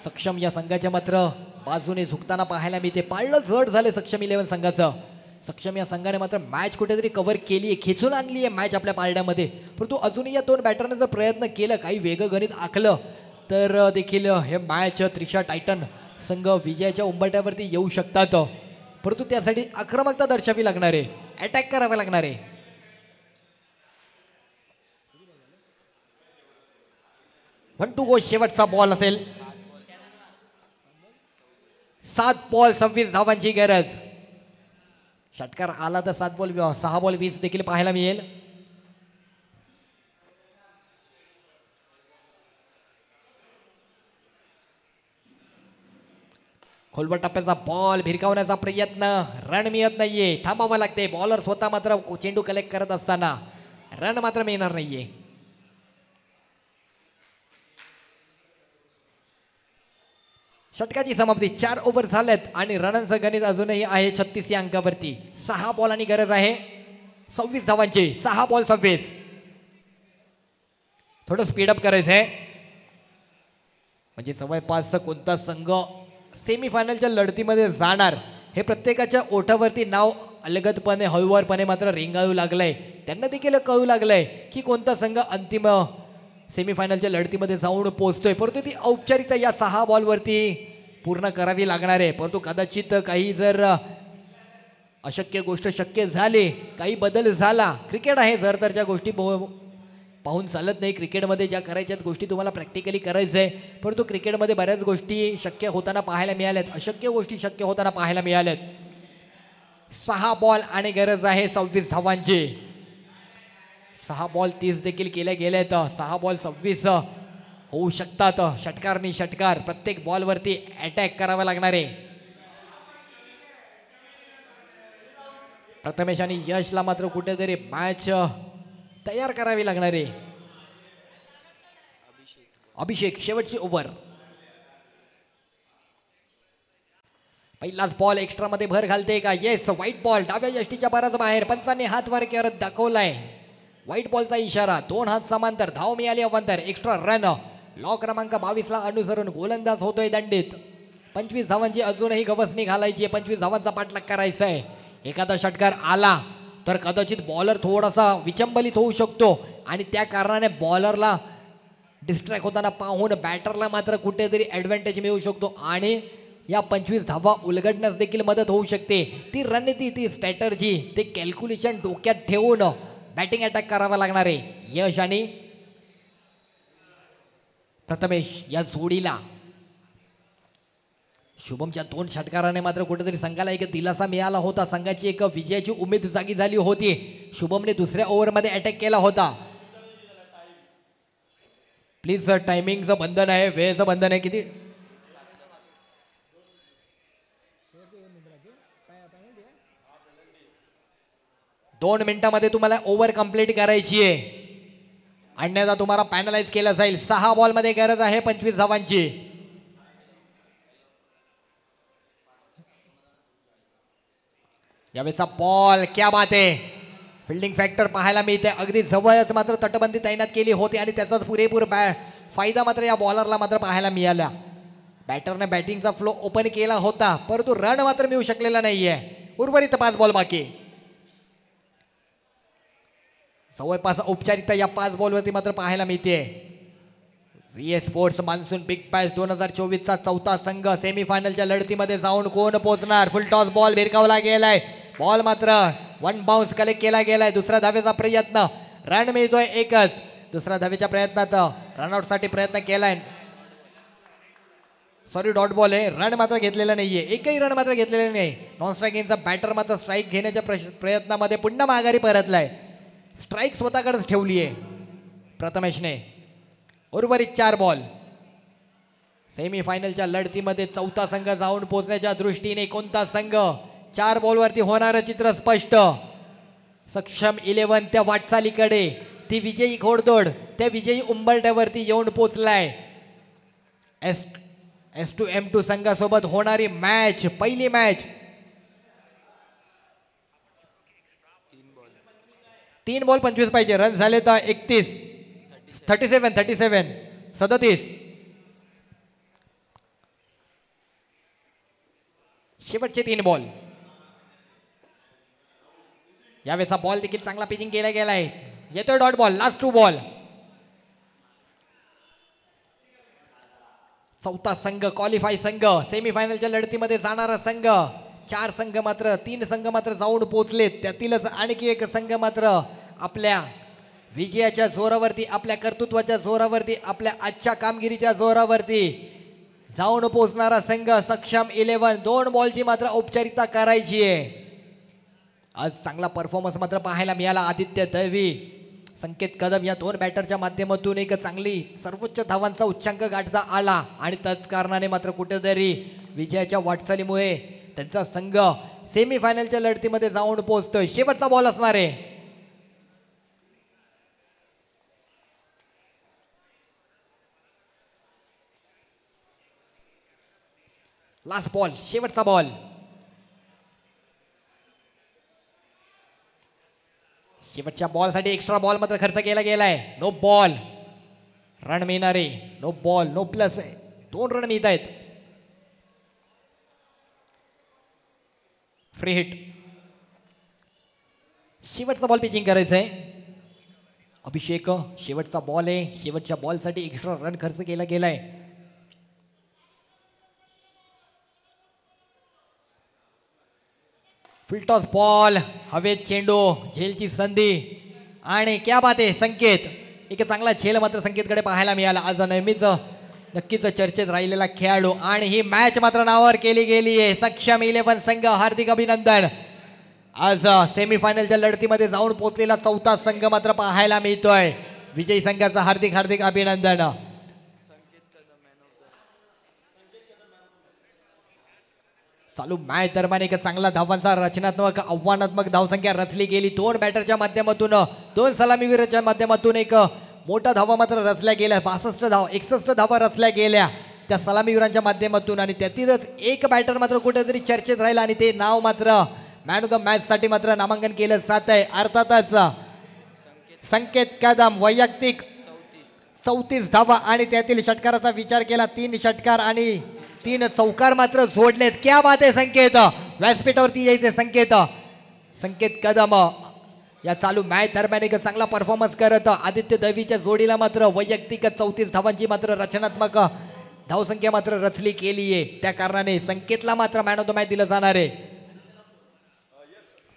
Speaker 2: सक्षम या संघाच्या मात्र बाजूने झुकताना पाहायला मिळते. पाळलं जड झालं सक्षम 11 संघाचं. सक्षम या संघाने मात्र मॅच कुठेतरी कव्हर केली आहे, खेचून आणली आहे मॅच आपल्या पारड्यामध्ये. परंतु अजूनही या दोन बॅटरने जर प्रयत्न केलं, काही वेगळं गणित आखलं तर देखील हे मॅच त्रिशा टायटन संघ विजयाच्या उंबरठ्यावरती येऊ शकतात. परंतु त्यासाठी आक्रमकता दर्शवावी लागणार आहे, अटॅक करावा लागणार आहे. 1-2 गो शेवटचा बॉल असेल. 7 बॉल 26 धावांची गरज. षटकार आला तर 6 बॉल 20 देखील पाहायला मिळेल. खोलवर टप्प्याचा बॉल भिरकावण्याचा प्रयत्न, रन मिळत नाहीये, थांबावं लागते. बॉलर स्वतः मात्र चेंडू कलेक्ट करत असताना रन मात्र मिळणार नाहीये. षटकाची समाप्ती. 4 ओव्हर झालेत आणि रनांचं गणित अजूनही आहे 36 या अंकावरती. 6 बॉलांनी गरज आहे 26 धावांची. 6 बॉल 26. थोडं स्पीडअप करायचं आहे म्हणजे जवळपास कोणता संघ सेमीफायनलच्या लढतीमध्ये जाणार हे प्रत्येकाच्या ओठावरती नाव अलगदपणे हळूवारपणे मात्र रेंगाळू लागलंय. त्यांना देखील कळू लागलंय की कोणता संघ अंतिम सेमीफायनलच्या लढतीमध्ये जाऊन पोहोचतोय. परंतु ती औपचारिकता या 6 बॉलवरती पूर्ण करावी लागणार आहे. परंतु कदाचित काही जर अशक्य गोष्ट शक्य झाली, काही बदल झाला, क्रिकेट आहे, जर तर ज्या गोष्टी पाहून चालत नाही. क्रिकेटमध्ये ज्या करायच्यात गोष्टी तुम्हाला प्रॅक्टिकली करायचं आहे. परंतु क्रिकेटमध्ये बऱ्याच गोष्टी शक्य होताना पाहायला मिळाल्यात, अशक्य गोष्टी शक्य होताना पाहायला मिळाल्यात. 6 बॉल आणि गरज आहे 26 धावांची. 6 बॉल 30 देखील केल्या गेल्यात. 6 बॉल 26 होऊ शकतात. षटकारनी षटकार प्रत्येक बॉलवरती अटॅक करावा लागणार आहे. प्रथमेश आणि यशला मात्र कुठेतरी मॅच तयार करावी लागणार आहे. अभिषेक शेवटची ओव्हर. पहिलाच बॉल एक्स्ट्रा मध्ये भर घालते का? येस, व्हाईट बॉल डाव्या यष्टीच्या बराच बाहेर. पंचांनी हात वर करत दाखवलाय व्हाईट बॉलचा इशारा. 2 हात समांतर, धाव मिळाली अवंतर. Extra run. लॉ क्रमांक 22 ला अनुसरून गोलंदाज होतोय दंडित. 25 धावांची अजूनही गवसणी घालायची आहे. 25 धावांचा पाठलाग करायचा आहे. एखादा षटकार आला तर कदाचित बॉलर थोडासा विचंबलित होऊ शकतो आणि त्या कारणाने बॉलरला डिस्ट्रॅक्ट होताना पाहून बॅटरला मात्र कुठेतरी ॲडव्हान्टेज मिळू शकतो आणि या 25 धावा उलगडण्यास देखील मदत होऊ शकते. ती रणनीती, ती स्ट्रॅटर्जी, ते कॅल्क्युलेशन डोक्यात ठेवून बॅटिंग अटॅक करावा लागणार आहे. यश आणि प्रथमेश या जोडीला शुभमच्या 2 षटकाराने मात्र कुठेतरी संघाला एक दिलासा मिळाला होता. संघाची एक विजयाची उमेद जागी झाली होती. शुभमने दुसऱ्या ओव्हरमध्ये अटॅक केला होता. प्लीज टायमिंगचं बंधन आहे, वेळेचं बंधन आहे. किती 2 मिनिटांमध्ये तुम्हाला ओव्हर कंप्लीट करायची आहे, अन्यथा तुम्हाला पॅनलाइज केलं जाईल. 6 बॉलमध्ये गरज आहे 25 धावांची. यावेळेचा बॉल क्या बात आहे. फिल्डिंग फॅक्टर पाहायला मिळते. अगदी जवळच मात्र तटबंदी तैनात केली होती आणि त्याचाच पुरेपूर फायदा मात्र या बॉलरला मात्र पाहायला मिळाला. बॅटरने बॅटिंगचा फ्लो ओपन केला होता परंतु रन मात्र मिळू शकलेला नाहीये. उर्वरित 5 बॉल बाकी. जवळपास औपचारिकता या 5 बॉलवरती मात्र पाहायला मिळते. VS sports monsoon big bash 2024चा 4था संघ सेमीफायनलच्या लढतीमध्ये जाऊन कोण पोहोचणार? फुल टॉस बॉल भिरकावला गेलाय. बॉल मात्र 1 बाउन्स कलेक्ट केला गेलाय. दुसऱ्या धावेचा प्रयत्न, रन मिळतोय एकच. दुसऱ्या धावेच्या प्रयत्नात रनआउटसाठी प्रयत्न केलाय. सॉरी, डॉट बॉल आहे. रन मात्र घेतलेला नाहीये, एकही रन मात्र घेतलेला नाही. नॉन स्ट्रायकिंगचा बॅटर मात्र स्ट्राईक घेण्याच्या प्रयत्नामध्ये पुन्हा माघारी परतलाय. स्ट्राईक स्वतःकडेच ठेवली आहे प्रथमेशने. उर्वरित 4 बॉल. सेमीफायनलच्या लढतीमध्ये 4था संघ जाऊन पोहोचण्याच्या दृष्टीने कोणता संघ? 4 बॉलवरती होणारं चित्र स्पष्ट. सक्षम 11 त्या वाटचालीकडे, ती विजयी घोडदौड त्या विजयी उंबरठ्यावरती येऊन पोचलाय. S2M2 संघासोबत होणारी मॅच, पहिली मॅच. 3 बॉल 25 पाहिजे, रन झाले तर 37. शेवटचे 3 बॉल. यावेळेचा बॉल देखील चांगला पिचिंग केला गेलाय. येतोय डॉट बॉल. Last 2 ball. चौथा संघ, क्वालिफाय संघ, सेमीफायनलच्या लढतीमध्ये जाणारा संघ. 4 संघ मात्र, 3 संघ मात्र जाऊन पोहोचलेत. त्यातीलच आणखी एक संघ मात्र आपल्या विजयाच्या जोरावरती, आपल्या कर्तृत्वाच्या जोरावरती, आपल्या आजच्या कामगिरीच्या जोरावरती जाऊन पोहोचणारा संघ सक्षम 11. 2 बॉलची मात्र औपचारिकता करायची आहे. आज चांगला परफॉर्मन्स मात्र पाहायला मिळाला. आदित्य दळवी, संकेत कदम या 2 बॅटरच्या माध्यमातून एक चांगली सर्वोच्च धावांचा उच्चांक गाठता आला आणि त्याच कारणाने मात्र कुठेतरी विजयाच्या वाटचालीमुळे त्यांचा संघ सेमीफायनलच्या लढतीमध्ये जाऊन पोहोचतोय. शेवटचा बॉल असणार आहे. लास्ट बॉल, शेवटचा बॉल. शेवटच्या बॉलसाठी एक्स्ट्रा बॉल मात्र खर्च केला गेलाय. नो बॉल, रन मिळणारे. No ball, no plus. 2 run मिळत आहेत. Free hit. शेवटचा बॉल पिचिंग करायचंय. अभिषेक, शेवटचा बॉल आहे. शेवटच्या बॉलसाठी एक्स्ट्रा रन खर्च केला गेलाय. फुलटॉस बॉल, हवेत चेंडू, झेलची संधी आणि क्या बात आहे संकेत. एक चांगला झेल मात्र संकेतकडे पाहायला मिळाला. आज नेहमीच नक्कीच चर्चेत राहिलेला खेळाडू आणि ही मॅच मात्र नावावर केली गेली आहे. सक्षम 11 संघ, हार्दिक अभिनंदन. आज सेमीफायनलच्या लढतीमध्ये जाऊन पोहोचलेला चौथा संघ मात्र पाहायला मिळतोय. विजयी संघाचं हार्दिक हार्दिक अभिनंदन. चालू मॅच दरम्यान एक चांगला धावांचा रचनात्मक आव्हानात्मक धावसंख्या रचली गेली. 2 बॅटरच्या माध्यमातून, 2 सलामीवीराच्या माध्यमातून एक मोठा धावा मात्र रचल्या गेल्या. 61 धावा रचल्या गेल्या त्या सलामीवीरांच्या माध्यमातून आणि त्यातीलच एक बॅटर मात्र कुठेतरी चर्चेत राहिला आणि ते नाव मात्र मॅन ऑफ द मॅच साठी मात्र नामांकन केलं जात आहे. अर्थातच संकेत कदम. वैयक्तिक 34 धावा आणि त्यातील षटकाराचा विचार केला 3 षटकार आणि 3 चौकार मात्र जोडलेत. क्या बात आहे संकेत. व्यासपीठावरती यायचे संकेत. संकेत कदम या चालू मॅच दरम्यान एक चांगला परफॉर्मन्स करत आदित्य दळवीच्या जोडीला मात्र वैयक्तिक 34 धावांची मात्र रचनात्मक धावसंख्या मात्र रचली केली आहे. त्या कारणाने संकेतला मात्र मॅन ऑफ द मॅच दिलं जाणार आहे.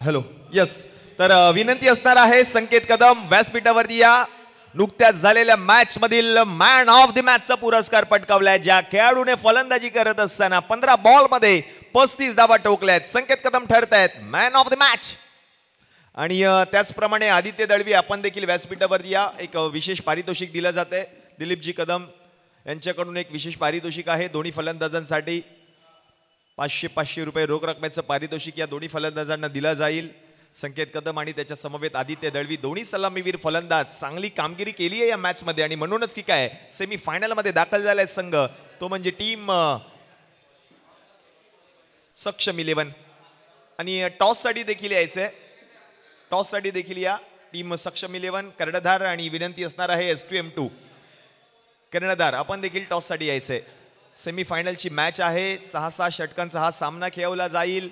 Speaker 1: Hello, yes. तर विनंती असणार आहे संकेत कदम व्यासपीठावरती या. नुकत्याच झालेल्या मॅच मधील मॅन ऑफ द मॅचचा पुरस्कार पटकावलाय. ज्या खेळाडूने फलंदाजी करत असताना 15 बॉल मध्ये 35 धावा ठोकल्यात, संकेत कदम ठरत आहेत मॅन ऑफ द मॅच. आणि त्याचप्रमाणे आदित्य दळवी, आपण देखील व्यासपीठावरती या. एक विशेष पारितोषिक दिलं जाते. दिलीपजी कदम यांच्याकडून एक विशेष पारितोषिक आहे. दोन्ही फलंदाजांसाठी 500 रुपये रोख रकमेचं पारितोषिक या दोन्ही फलंदाजांना दिलं जाईल. संकेत कदम आणि त्याच्या समवेत आदित्य दळवी, दोन्ही सलामीवीर फलंदाज चांगली कामगिरी केली आहे या मॅच मध्ये आणि म्हणूनच की काय सेमी फायनल मध्ये दाखल झालाय संघ, तो म्हणजे टीम सक्षम 11. आणि टॉस साठी देखील यायचंय. टॉस साठी देखील या टीम सक्षम 11 कर्णधार आणि विनंती असणार आहे S2M2 कर्णधार, आपण देखील टॉस साठी यायचंय. सेमी फायनलची मॅच आहे. 6 षटकांचा हा सामना खेळवला जाईल.